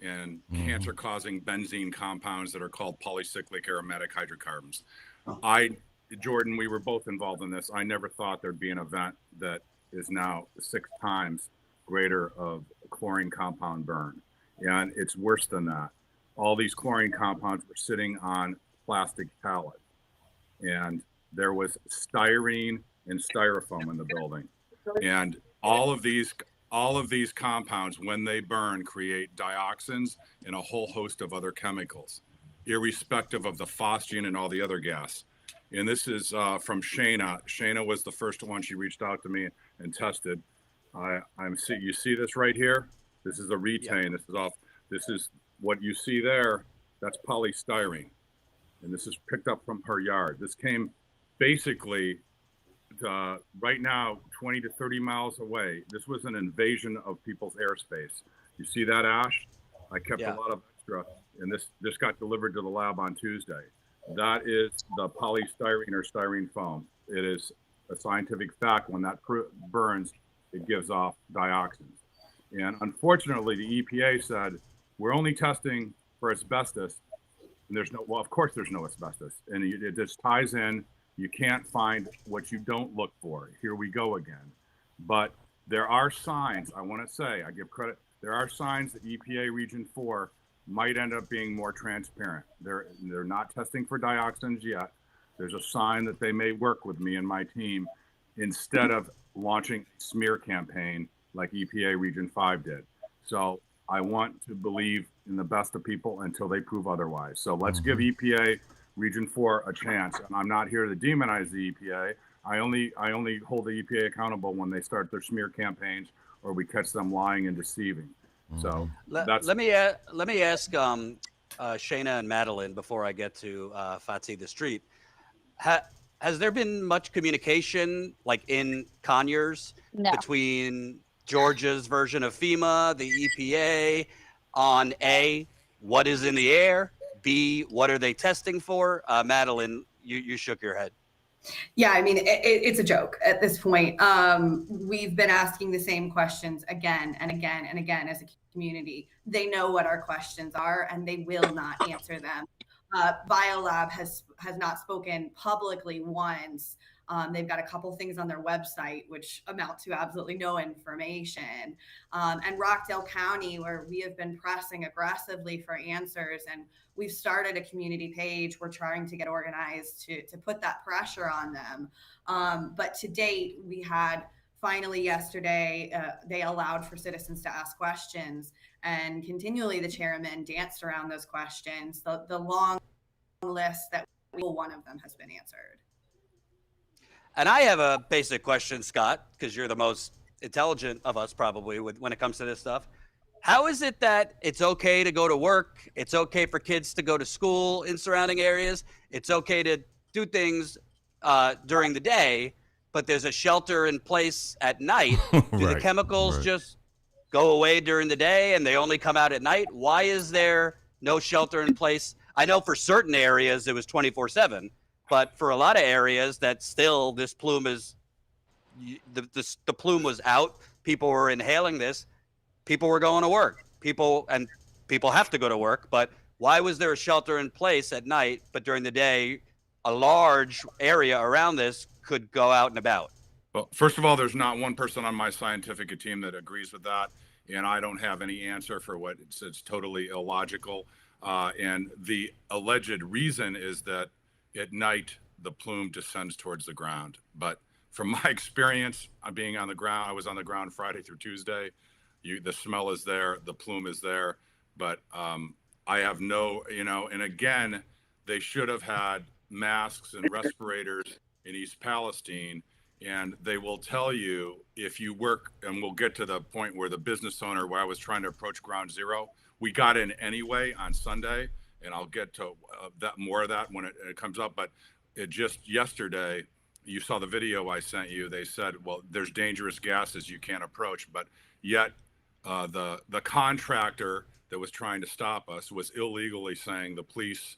and cancer-causing benzene compounds that are called polycyclic aromatic hydrocarbons. Jordan, we were both involved in this. I never thought there'd be an event that is now 6 times greater of chlorine compound burn. And it's worse than that. All these chlorine compounds were sitting on plastic pallets. And there was styrene and styrofoam in the building. And all of these compounds, when they burn, create dioxins and a whole host of other chemicals, irrespective of the phosgene and all the other gas. And this is from Shayna. Shayna was the first one. She reached out to me and tested. You see this right here? This is a retane. Yeah. This is what you see there. That's polystyrene. And this is picked up from her yard. This came basically right now 20 to 30 miles away. This was an invasion of people's airspace. You see that ash? I kept a lot of extra, and this got delivered to the lab on Tuesday. That is the polystyrene or styrene foam. It is a scientific fact. When that burns, it gives off dioxins. And unfortunately, the EPA said, we're only testing for asbestos. And of course there's no asbestos. And it just ties in. You can't find what you don't look for. Here we go again. But there are signs, I want to say, I give credit, there are signs that EPA Region 4 might end up being more transparent. They're not testing for dioxins yet. There's a sign that they may work with me and my team instead of launching a smear campaign like EPA Region 5 did. So I want to believe in the best of people until they prove otherwise. So let's give EPA Region 4 a chance. And I'm not here to demonize the EPA. I only hold the EPA accountable when they start their smear campaigns or we catch them lying and deceiving. So let me ask Shayna and Madeline before I get to Fatih the Street. Has there been much communication, like in Conyers, between Georgia's version of FEMA, the EPA, on A, what is in the air, B, what are they testing for? Madeline, you shook your head. Yeah, I mean, it's a joke at this point. We've been asking the same questions again and again and again as a community. They know what our questions are and they will not answer them. Biolab has not spoken publicly once. They've got a couple things on their website which amount to absolutely no information. And Rockdale County, where we have been pressing aggressively for answers, and we've started a community page. We're trying to get organized to put that pressure on them. But to date, we had finally yesterday, they allowed for citizens to ask questions, and continually the chairman danced around those questions. The long list that one of them has been answered. And I have a basic question, Scott, because you're the most intelligent of us probably when it comes to this stuff. How is it that it's okay to go to work? It's okay for kids to go to school in surrounding areas. It's okay to do things during the day, but there's a shelter in place at night. Do the chemicals just go away during the day and they only come out at night? Why is there no shelter in place? I know for certain areas it was 24/7, but for a lot of areas that still this plume is, the plume was out. People were inhaling this. People were going to work. People have to go to work, but why was there a shelter in place at night, but during the day, a large area around this could go out and about? Well, first of all, there's not one person on my scientific team that agrees with that, and I don't have any answer for what it's totally illogical. And the alleged reason is that at night, the plume descends towards the ground. But from my experience, being on the ground, I was on the ground Friday through Tuesday. The smell is there, the plume is there, but I have no, and again, they should have had masks and respirators in East Palestine, and they will tell you if you work, and we'll get to the point where the business owner, where I was trying to approach ground zero, we got in anyway on Sunday, and I'll get to more of that when it comes up, but it just yesterday, you saw the video I sent you, they said, well, there's dangerous gases you can't approach, but yet the contractor that was trying to stop us was illegally saying the police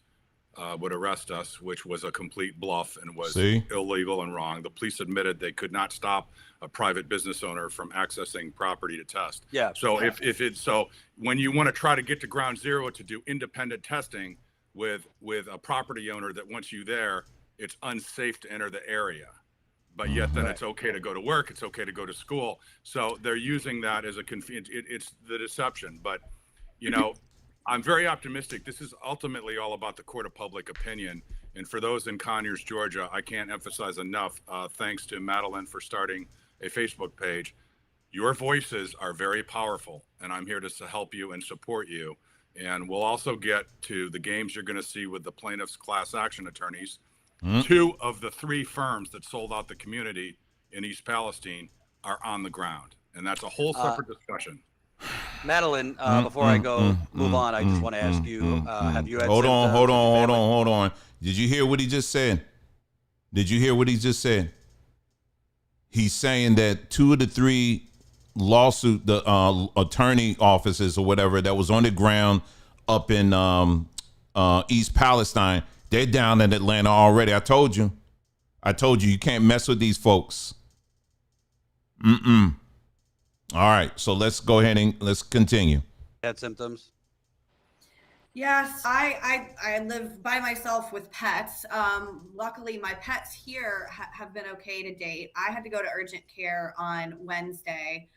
would arrest us, which was a complete bluff and was illegal and wrong. The police admitted they could not stop a private business owner from accessing property to test. Yeah. So so when you want to try to get to ground zero to do independent testing with a property owner that wants you there, it's unsafe to enter the area. But yet then it's okay to go to work, it's okay to go to school. So they're using that as it's the deception. But, I'm very optimistic. This is ultimately all about the court of public opinion. And for those in Conyers, Georgia, I can't emphasize enough, thanks to Madeline for starting a Facebook page. Your voices are very powerful, and I'm here to help you and support you. And we'll also get to the games you're going to see with the plaintiffs' class action attorneys. 2 of the 3 firms that sold out the community in East Palestine are on the ground, and that's a whole separate discussion. Madeline, before I move on, I just want to ask you, have you had hold on. Did you hear what he just said? He's saying that 2 of the 3 lawsuit, the attorney offices or whatever that was on the ground up in East Palestine, they're down in Atlanta already. I told you you can't mess with these folks. All right, so let's go ahead and let's continue. Had symptoms? Yes, I live by myself with pets. Luckily, my pets here have been okay to date. I had to go to urgent care on Wednesday,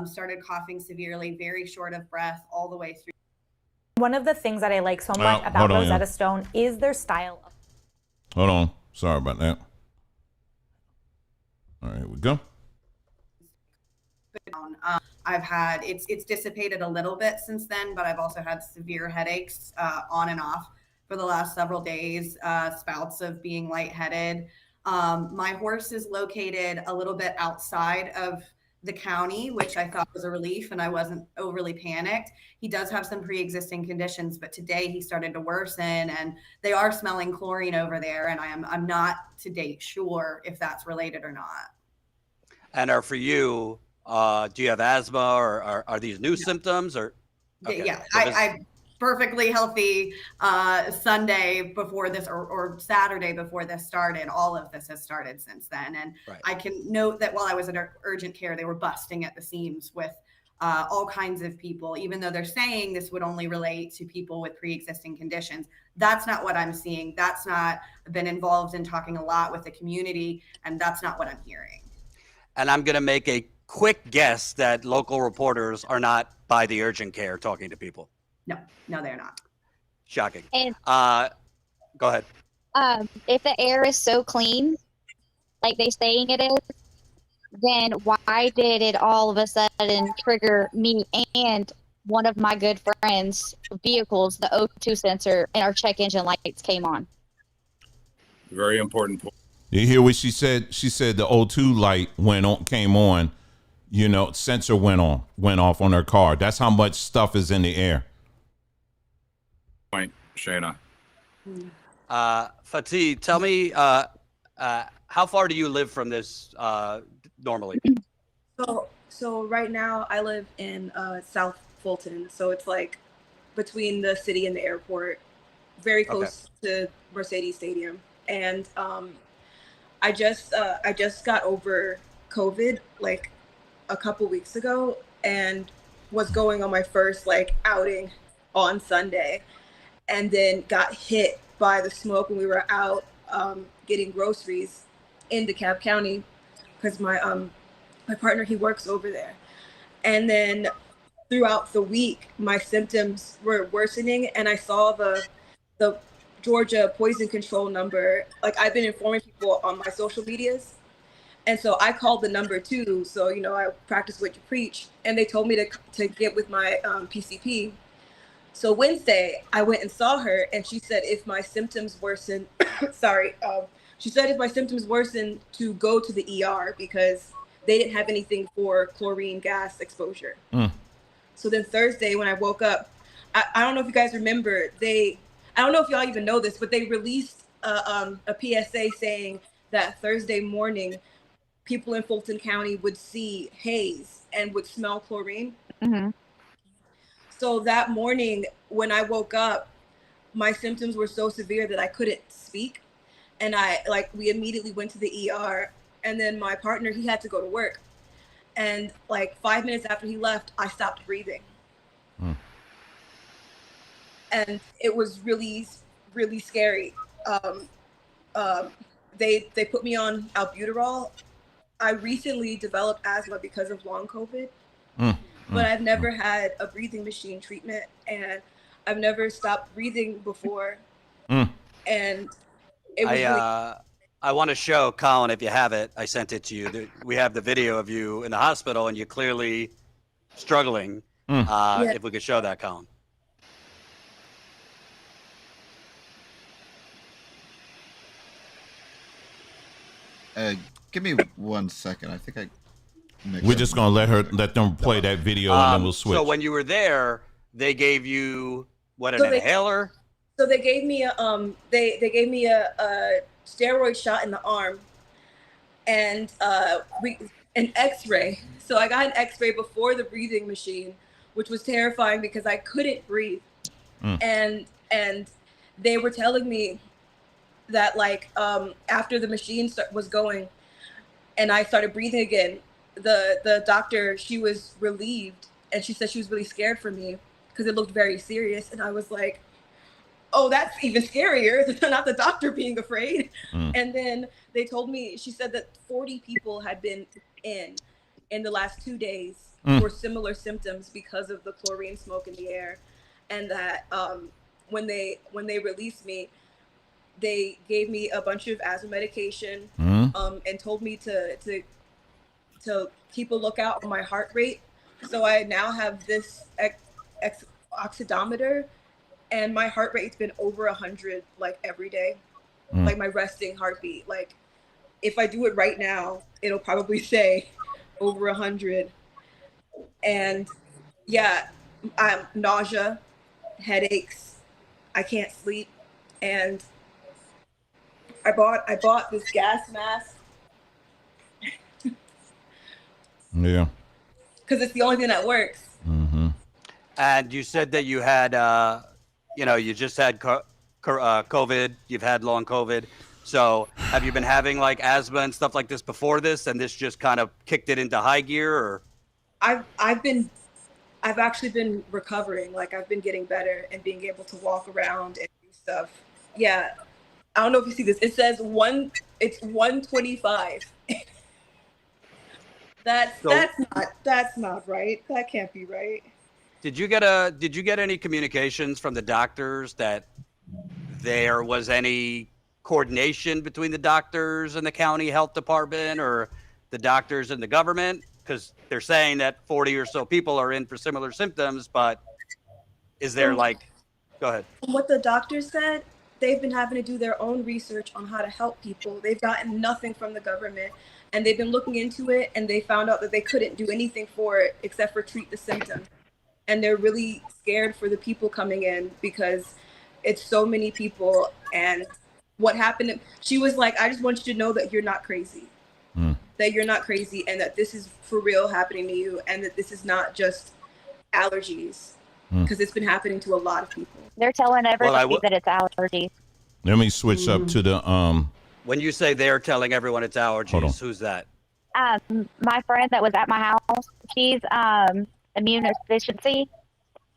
started coughing severely, very short of breath all the way through. One of the things that I like so much about Rosetta Stone is their style. Hold on. Sorry about that. All right, here we go. I've had, it's dissipated a little bit since then, but I've also had severe headaches on and off for the last several days, spouts of being lightheaded. My horse is located a little bit outside of the county, which I thought was a relief, and I wasn't overly panicked. He does have some pre-existing conditions, but today he started to worsen, and they are smelling chlorine over there, and I'm not to date sure if that's related or not. And are for you, do you have asthma, or are these new symptoms? Or okay. Yeah, I perfectly healthy Sunday before this, or Saturday before this started. All of this has started since then. And I can note that while I was in urgent care, they were busting at the seams with all kinds of people, even though they're saying this would only relate to people with pre-existing conditions. That's not what I'm seeing. That's not, I've been involved in talking a lot with the community, and that's not what I'm hearing. And I'm going to make a quick guess that local reporters are not by the urgent care talking to people. No, they're not. Shocking. And go ahead. If the air is so clean, like they saying it is, then why did it all of a sudden trigger me and one of my good friends' vehicles, the O2 sensor, and our check engine lights came on? Very important point. You hear what she said? She said the O2 light came on, sensor went off on her car. That's how much stuff is in the air. Point, Shayna. Fatih, tell me, how far do you live from this normally? So right now I live in South Fulton, so it's like between the city and the airport, very close to Mercedes Stadium. And I just got over COVID like a couple weeks ago, and was going on my first like outing on Sunday, and then got hit by the smoke when we were out getting groceries in DeKalb County, because my partner, he works over there. And then throughout the week, my symptoms were worsening, and I saw the Georgia poison control number. Like, I've been informing people on my social medias, and so I called the number too. So I practice what you preach, and they told me to get with my PCP. So Wednesday, I went and saw her, and she said if my symptoms worsen, she said if my symptoms worsen to go to the ER because they didn't have anything for chlorine gas exposure. So then Thursday, when I woke up, I don't know if you guys remember, I don't know if y'all even know this, but they released a PSA saying that Thursday morning, people in Fulton County would see haze and would smell chlorine. So that morning when I woke up, my symptoms were so severe that I couldn't speak. And we immediately went to the ER, and then my partner, he had to go to work. And like 5 minutes after he left, I stopped breathing. And it was really, really scary. They put me on albuterol. I recently developed asthma because of long COVID. But I've never had a breathing machine treatment, and I've never stopped breathing before. And it was I want to show Colin, if you have it, I sent it to you. We have the video of you in the hospital, and you're clearly struggling. If we could show that, Colin. Give me 1 second. I think We're just gonna let them play that video, and then we'll switch. So when you were there, they gave you an inhaler? So they gave me they gave me a steroid shot in the arm, and an X-ray. So I got an X-ray before the breathing machine, which was terrifying because I couldn't breathe. And they were telling me that after the machine was going and I started breathing again, the doctor, she was relieved, and she said she was really scared for me because it looked very serious. And I was like, oh, that's even scarier, not the doctor being afraid. And then they told me, she said that 40 people had been in the last 2 days for similar symptoms because of the chlorine smoke in the air. And that when they released me, they gave me a bunch of asthma medication and told me to keep a lookout on my heart rate. So I now have this oxidometer, and my heart rate's been over 100 every day, like my resting heartbeat. Like if I do it right now, it'll probably say over 100. And yeah, I'm nausea, headaches, I can't sleep, and I bought this gas mask. Yeah. Because it's the only thing that works. And you said that you had, you just had COVID. You've had long COVID. So have you been having asthma and stuff like this before this, and this just kind of kicked it into high gear? Or I've actually been recovering. I've been getting better and being able to walk around and do stuff. Yeah. I don't know if you see this. It says it's 125. That's not right. That can't be right. Did you get any communications from the doctors that there was any coordination between the doctors and the county health department or the doctors and the government? Because they're saying that 40 or so people are in for similar symptoms, but is there go ahead. What the doctor said, they've been having to do their own research on how to help people. They've gotten nothing from the government, and they've been looking into it, and they found out that they couldn't do anything for it except for treat the symptoms. And they're really scared for the people coming in because it's so many people. And what happened, she was like, I just want you to know that you're not crazy, that you're not crazy, and that this is for real happening to you, and that this is not just allergies, because it's been happening to a lot of people. They're telling everybody that it's allergies. Let me switch up to the When you say they're telling everyone it's allergies, who's that? My friend that was at my house, she's immunodeficiency,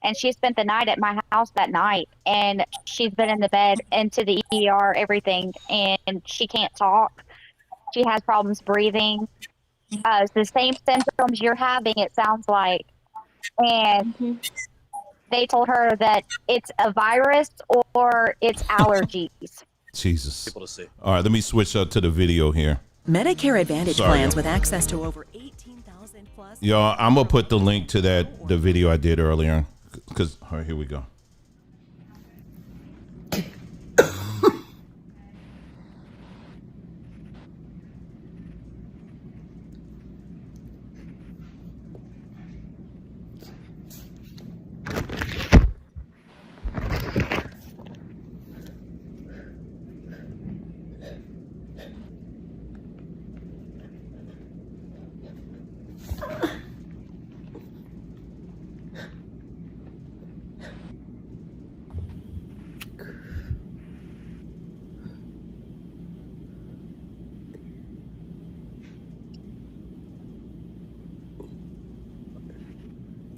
and she spent the night at my house that night, and she's been in the bed, into the ER, everything, and she can't talk. She has problems breathing. It's the same symptoms you're having, it sounds like. And they told her that it's a virus or it's allergies. Jesus. People to see. All right, let me switch up to the video here. Medicare Advantage plans with access to over 18,000 plus. Y'all, I'm gonna put the link to the video I did earlier, because all right, here we go.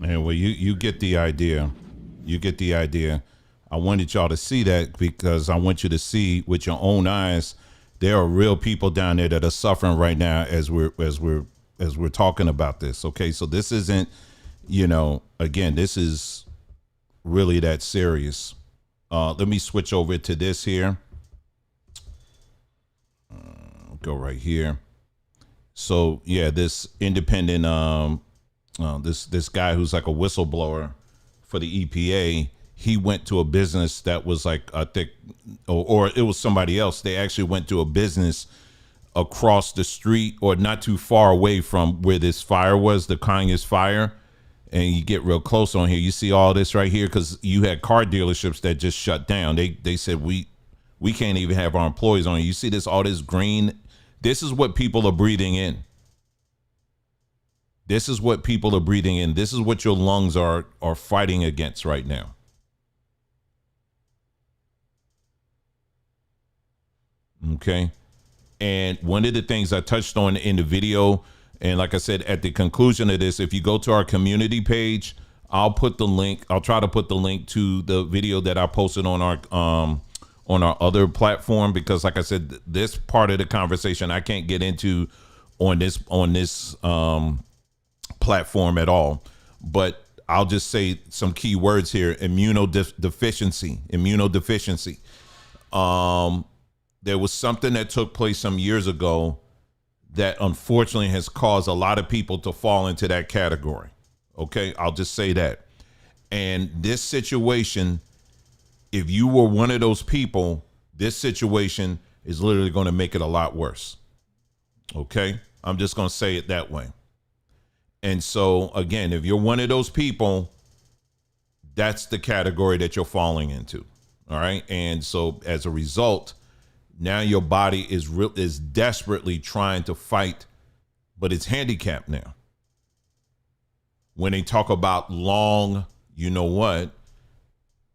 Anyway, you get the idea. You get the idea. I wanted y'all to see that because I want you to see with your own eyes. There are real people down there that are suffering right now as we're talking about this. Okay, so this isn't, again, this is really that serious. Let me switch over to this here. Go right here. So yeah, this independent this guy who's like a whistleblower for the EPA, he went to a business that was like, I think, or it was somebody else. They actually went to a business across the street or not too far away from where this fire was, the Kanye's fire. And you get real close on here, you see all this right here, because you had car dealerships that just shut down. They said we can't even have our employees on here. You see this, all this green. This is what people are breathing in. This is what people are breathing in. This is what your lungs are fighting against right now. Okay. And one of the things I touched on in the video, and like I said, at the conclusion of this, if you go to our community page, I'll put the link. I'll try to put the link to the video that I posted on our other platform, because like I said, this part of the conversation I can't get into on this platform at all. But I'll just say some key words here: immunodeficiency. There was something that took place some years ago that unfortunately has caused a lot of people to fall into that category. Okay, I'll just say that. And this situation, if you were one of those people, this situation is literally going to make it a lot worse. Okay, I'm just going to say it that way. And so, again, if you're one of those people, that's the category that you're falling into. All right. And so as a result, now your body is desperately trying to fight, but it's handicapped now. When they talk about long,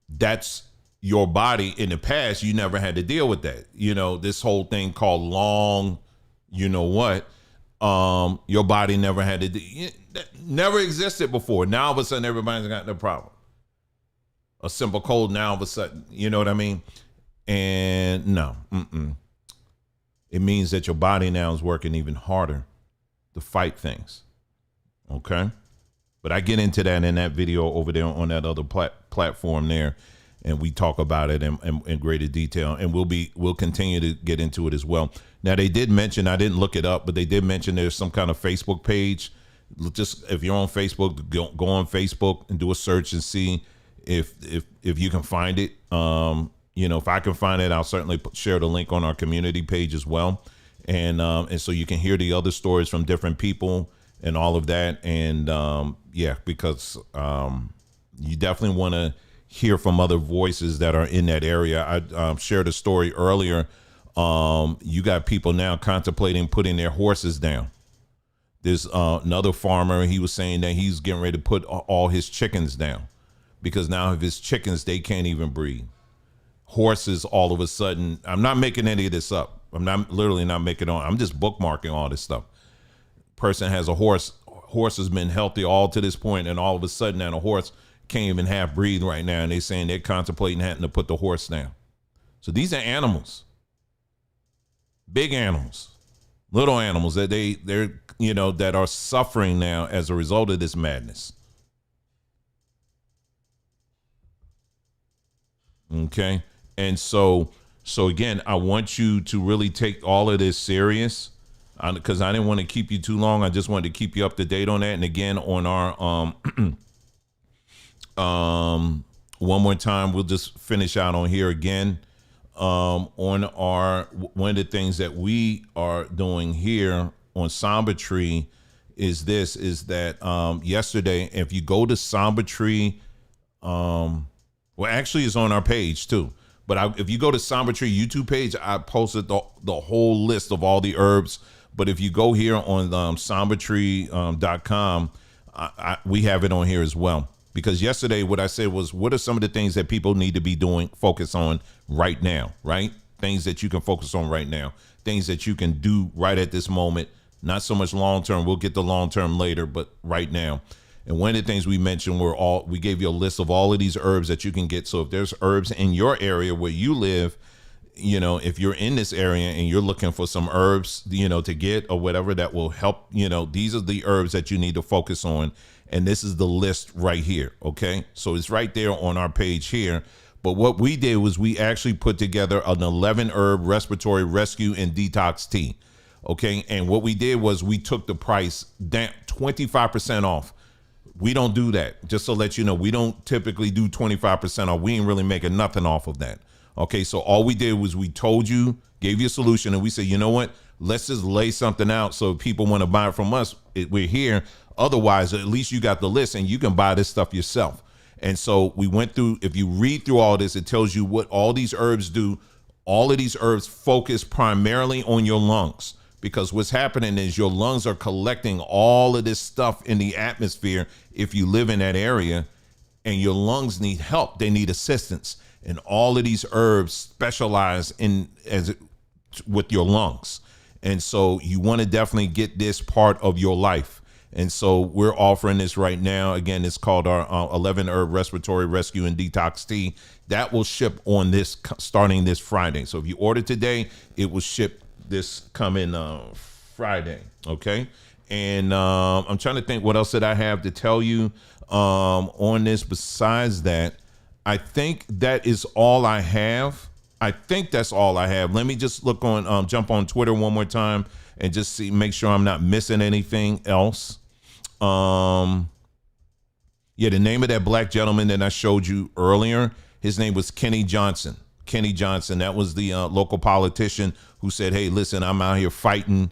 that's your body. In the past, you never had to deal with that. This whole thing called long, your body never had to, never existed before. Now all of a sudden, everybody's got no problem. A simple cold, now all of a sudden, you know what I mean? And no, it means that your body now is working even harder to fight things. Okay. But I get into that in that video over there on that other platform there. And we talk about it in greater detail, and we'll continue to get into it as well. Now, they did mention, I didn't look it up, but they did mention there's some kind of Facebook page. Just if you're on Facebook, go on Facebook and do a search and see if you can find it. if I can find it, I'll certainly share the link on our community page as well. And so you can hear the other stories from different people and all of that. And because you definitely want to hear from other voices that are in that area. I shared a story earlier. You got people now contemplating putting their horses down. There's another farmer. He was saying that he's getting ready to put all his chickens down because now of his chickens, they can't even breathe. Horses, all of a sudden, I'm not making any of this up. I'm literally not making it on. I'm just bookmarking all this stuff. Person has a horse. Horse has been healthy all to this point, and all of a sudden, now a horse can't even half breathe right now, and they're saying they're contemplating having to put the horse down. So these are animals, big animals, little animals that they're that are suffering now as a result of this madness. Okay, and so again, I want you to really take all of this serious, because I didn't want to keep you too long. I just wanted to keep you up to date on that. And again, on our one more time, we'll just finish out on here again. On our, one of the things that we are doing here on Samba Tree is that yesterday, if you go to Samba Tree, well, actually it's on our page too. But if you go to Samba Tree YouTube page, I posted the whole list of all the herbs. But if you go here on sambatree.com, we have it on here as well. Because yesterday what I said was, what are some of the things that people need to be doing, focus on right now, right? Things that you can focus on right now, things that you can do right at this moment, not so much long-term. We'll get the long-term later, but right now. And one of the things we mentioned we gave you a list of all of these herbs that you can get. So if there's herbs in your area where you live, if you're in this area and you're looking for some herbs, to get or whatever that will help, these are the herbs that you need to focus on. And this is the list right here. Okay. So it's right there on our page here. But what we did was we actually put together an 11 herb respiratory rescue and detox tea. Okay. And what we did was we took the price down 25% off. We don't do that. Just to let you know, we don't typically do 25% off. We ain't really making nothing off of that. Okay. So all we did was we told you, gave you a solution, and we said, you know what, let's just lay something out. So if people want to buy it from us, we're here. Otherwise, at least you got the list and you can buy this stuff yourself. And so we went through, if you read through all this, it tells you what all these herbs do. All of these herbs focus primarily on your lungs, because what's happening is your lungs are collecting all of this stuff in the atmosphere if you live in that area, and your lungs need help. They need assistance. And all of these herbs specialize with your lungs. And so you want to definitely get this part of your life. And so we're offering this right now. Again, it's called our 11 herb respiratory rescue and detox tea. That will ship on starting this Friday. So if you order today, it will ship this coming Friday. Okay. And I'm trying to think what else did I have to tell you on this besides that. I think that is all I have. That's all I have. Let me just look on, jump on Twitter one more time and just make sure I'm not missing anything else. The name of that black gentleman that I showed you earlier, his name was Kenny Johnson. Kenny Johnson, that was the local politician who said, hey, listen, I'm out here fighting,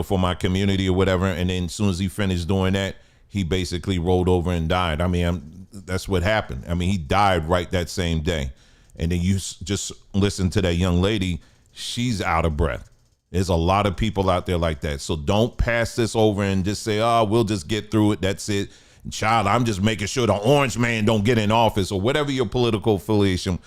for my community or whatever. And then as soon as he finished doing that, he basically rolled over and died. I mean, that's what happened. I mean, he died right that same day. And then you just listen to that young lady. She's out of breath. There's a lot of people out there like that. So don't pass this over and just say, oh, we'll just get through it. That's it. Child, I'm just making sure the orange man don't get in office or whatever your political affiliation.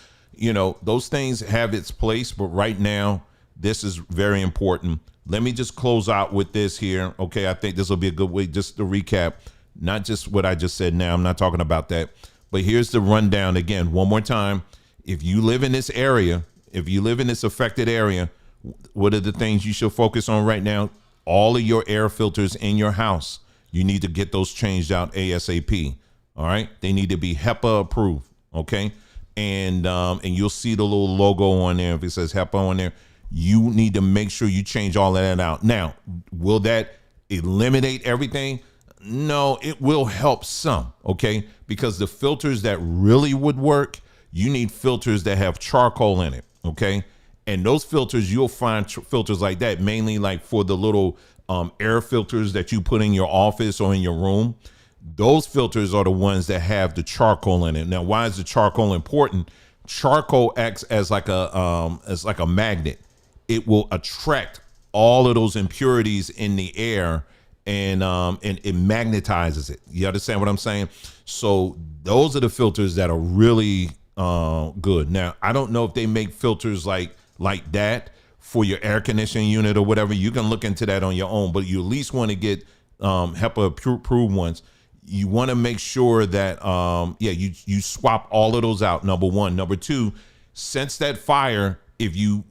Those things have its place. But right now, this is very important. Let me just close out with this here. Okay, I think this will be a good way just to recap. Not just what I just said now. I'm not talking about that. But here's the rundown again, one more time. If you live in this area, if you live in this affected area, what are the things you should focus on right now? All of your air filters in your house, you need to get those changed out ASAP. All right. They need to be HEPA approved. Okay. And you'll see the little logo on there. If it says HEPA on there, you need to make sure you change all of that out. Now, will that eliminate everything? No, it will help some. Okay. Because the filters that really would work, you need filters that have charcoal in it. Okay. And those filters, you'll find filters like that, mainly like for the little air filters that you put in your office or in your room. Those filters are the ones that have the charcoal in it. Now, why is the charcoal important? Charcoal acts as like a magnet. It will attract all of those impurities in the air, and it magnetizes it. You understand what I'm saying? So those are the filters that are really good. Now, I don't know if they make filters like that for your air conditioning unit or whatever. You can look into that on your own, but you at least want to get HEPA-approved ones. You want to make sure that you swap all of those out. Number one. Number two, since that fire, if you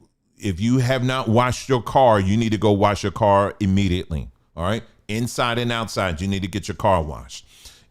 have not washed your car, you need to go wash your car immediately. All right, inside and outside, you need to get your car washed.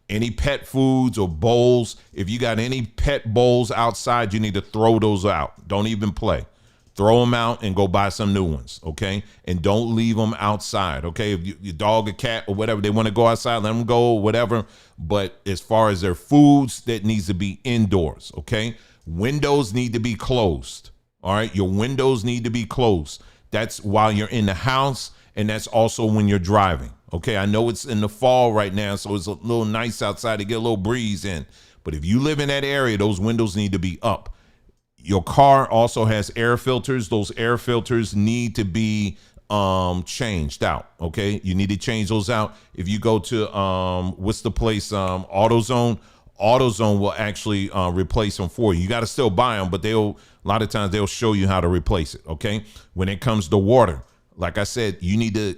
Any pet foods or bowls, if you got any pet bowls outside, you need to throw those out. Don't even play. Throw them out and go buy some new ones, okay? And don't leave them outside, okay? If your dog or cat or whatever, they want to go outside, let them go, whatever. But as far as their foods, that needs to be indoors, okay? Windows need to be closed, all right? Your windows need to be closed. That's while you're in the house, and that's also when you're driving, okay? I know it's in the fall right now, so it's a little nice outside to get a little breeze in. But if you live in that area, those windows need to be up. Your car also has air filters. Those air filters need to be changed out. Okay, you need to change those out. If you go to what's the place, AutoZone will actually replace them for you. You got to still buy them, but a lot of times they'll show you how to replace it. Okay, when it comes to water, like I said, you need to,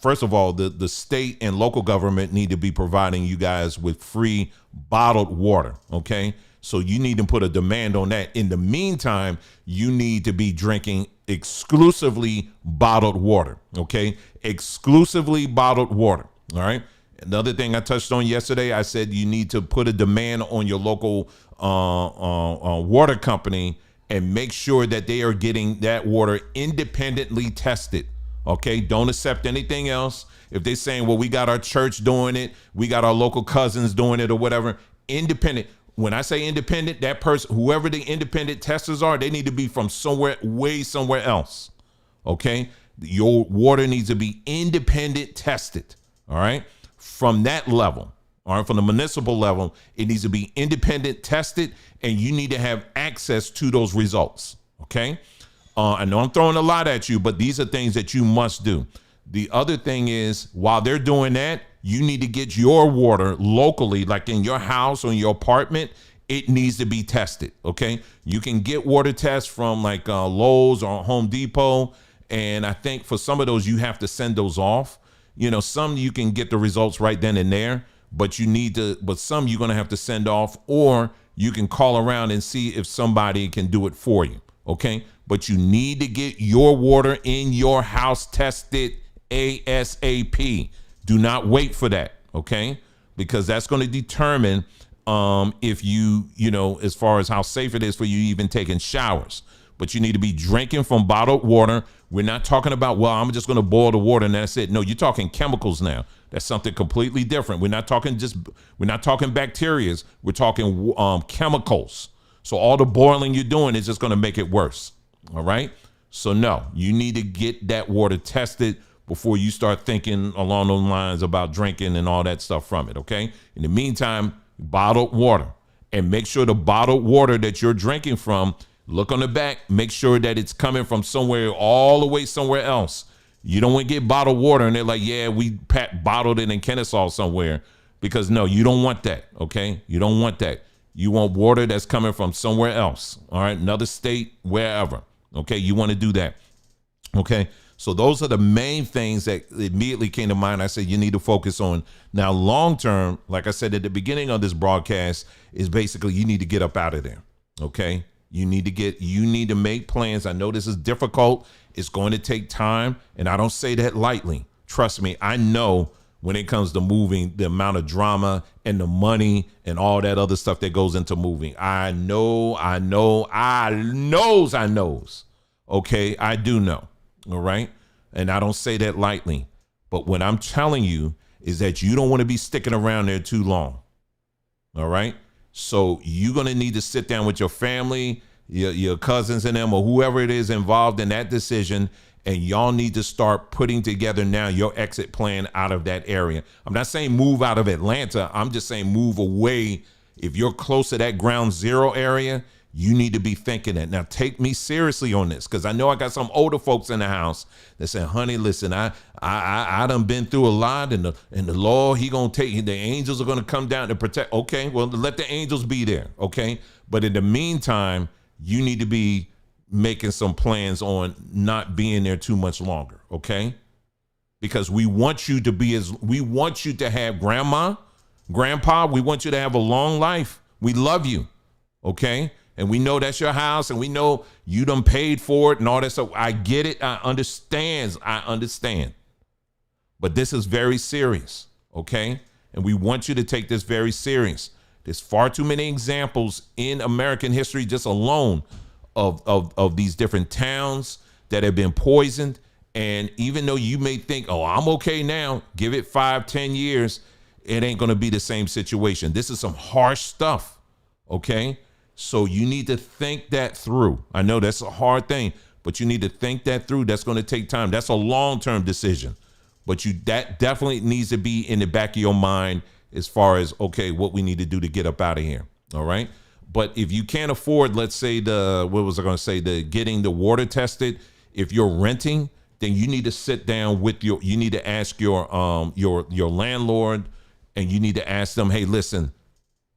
first of all, the state and local government need to be providing you guys with free bottled water. Okay. So you need to put a demand on that. In the meantime, you need to be drinking exclusively bottled water, okay? Exclusively bottled water, all right? Another thing I touched on yesterday, I said you need to put a demand on your local water company and make sure that they are getting that water independently tested, okay? Don't accept anything else. If they're saying, well, we got our church doing it, we got our local cousins doing it or whatever, independent. When I say independent, that person, whoever the independent testers are, they need to be from somewhere else. Okay. Your water needs to be independent tested. All right. From that level, all right, from the municipal level, it needs to be independent tested, and you need to have access to those results. Okay. I know I'm throwing a lot at you, but these are things that you must do. The other thing is, while they're doing that, you need to get your water locally, like in your house or in your apartment. It needs to be tested, okay? You can get water tests from like Lowe's or Home Depot, and I think for some of those, you have to send those off. You know, some you can get the results right then and there, but some you're gonna have to send off, or you can call around and see if somebody can do it for you, okay? But you need to get your water in your house tested ASAP. Do not wait for that, okay? Because that's going to determine if you know, as far as how safe it is for you even taking showers. But you need to be drinking from bottled water. We're not talking about, well, I'm just going to boil the water and that's it. No, you're talking chemicals now. That's something completely different. We're not talking bacteria. We're talking chemicals. So all the boiling you're doing is just going to make it worse. All right? So no, you need to get that water tested before you start thinking along those lines about drinking and all that stuff from it, okay? In the meantime, bottled water. And make sure the bottled water that you're drinking from, look on the back, make sure that it's coming from somewhere, all the way somewhere else. You don't want to get bottled water and they're like, yeah, we bottled it in Kennesaw somewhere. Because no, you don't want that, okay? You don't want that. You want water that's coming from somewhere else, all right? Another state, wherever, okay? You want to do that, okay? So those are the main things that immediately came to mind. I said you need to focus on. Now, long term, like I said at the beginning of this broadcast, is basically you need to get up out of there. Okay. You need to make plans. I know this is difficult. It's going to take time. And I don't say that lightly. Trust me. I know when it comes to moving, the amount of drama and the money and all that other stuff that goes into moving. I knows. Okay. I do know. All right. And I don't say that lightly. But what I'm telling you is that you don't want to be sticking around there too long. All right. So you're going to need to sit down with your family, your cousins and them, or whoever it is involved in that decision. And y'all need to start putting together now your exit plan out of that area. I'm not saying move out of Atlanta. I'm just saying move away. If you're close to that ground zero area, you need to be thinking that. Now, take me seriously on this, because I know I got some older folks in the house that say, honey, listen, I done been through a lot, and the Lord, he going to take, the angels are going to come down to protect. Okay, well, let the angels be there, okay? But in the meantime, you need to be making some plans on not being there too much longer, okay? Because we want you to have grandma, grandpa, we want you to have a long life. We love you, okay? And we know that's your house, and we know you done paid for it and all that. So I get it. I understand. But this is very serious, okay? And we want you to take this very serious. There's far too many examples in American history just alone of these different towns that have been poisoned. And even though you may think, oh, I'm okay now, give it 5-10 years, it ain't going to be the same situation. This is some harsh stuff, okay? So you need to think that through. I know that's a hard thing, but you need to think that through. That's going to take time. That's a long-term decision, but that definitely needs to be in the back of your mind as far as, okay, what we need to do to get up out of here. All right. But if you can't afford, let's say getting the water tested, if you're renting, then you need to sit down with you need to ask your landlord, and you need to ask them, hey, listen,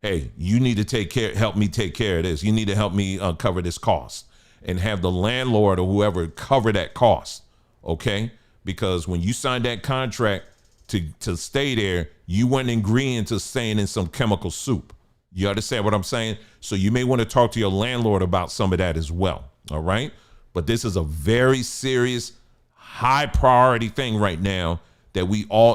hey, you need to help me take care of this. You need to help me cover this cost, and have the landlord or whoever cover that cost. Okay. Because when you signed that contract to stay there, you weren't agreeing to staying in some chemical soup. You understand what I'm saying? So you may want to talk to your landlord about some of that as well. All right. But this is a very serious, high priority thing right now that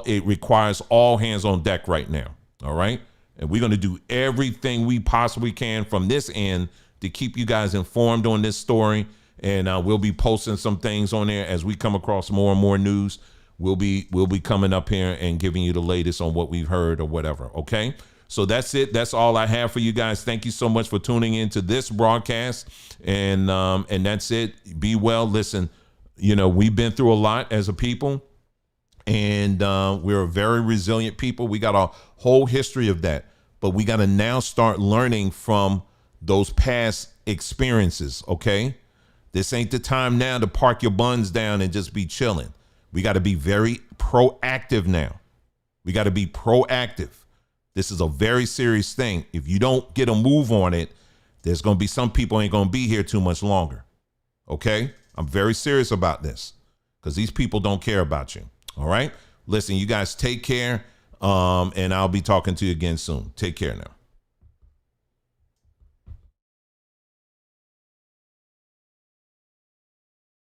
it requires all hands on deck right now. All right. And we're going to do everything we possibly can from this end to keep you guys informed on this story. And we'll be posting some things on there as we come across more and more news. We'll be coming up here and giving you the latest on what we've heard or whatever. Okay. So that's it. That's all I have for you guys. Thank you so much for tuning into this broadcast. And that's it. Be well. Listen, we've been through a lot as a people, and we're a very resilient people. We got a whole history of that, but we got to now start learning from those past experiences. Okay. This ain't the time now to park your buns down and just be chilling. We got to be very proactive now. We got to be proactive. This is a very serious thing. If you don't get a move on it, there's going to be some people ain't going to be here too much longer. Okay? I'm very serious about this because these people don't care about you. All right? Listen, you guys take care. And I'll be talking to you again soon. Take care now.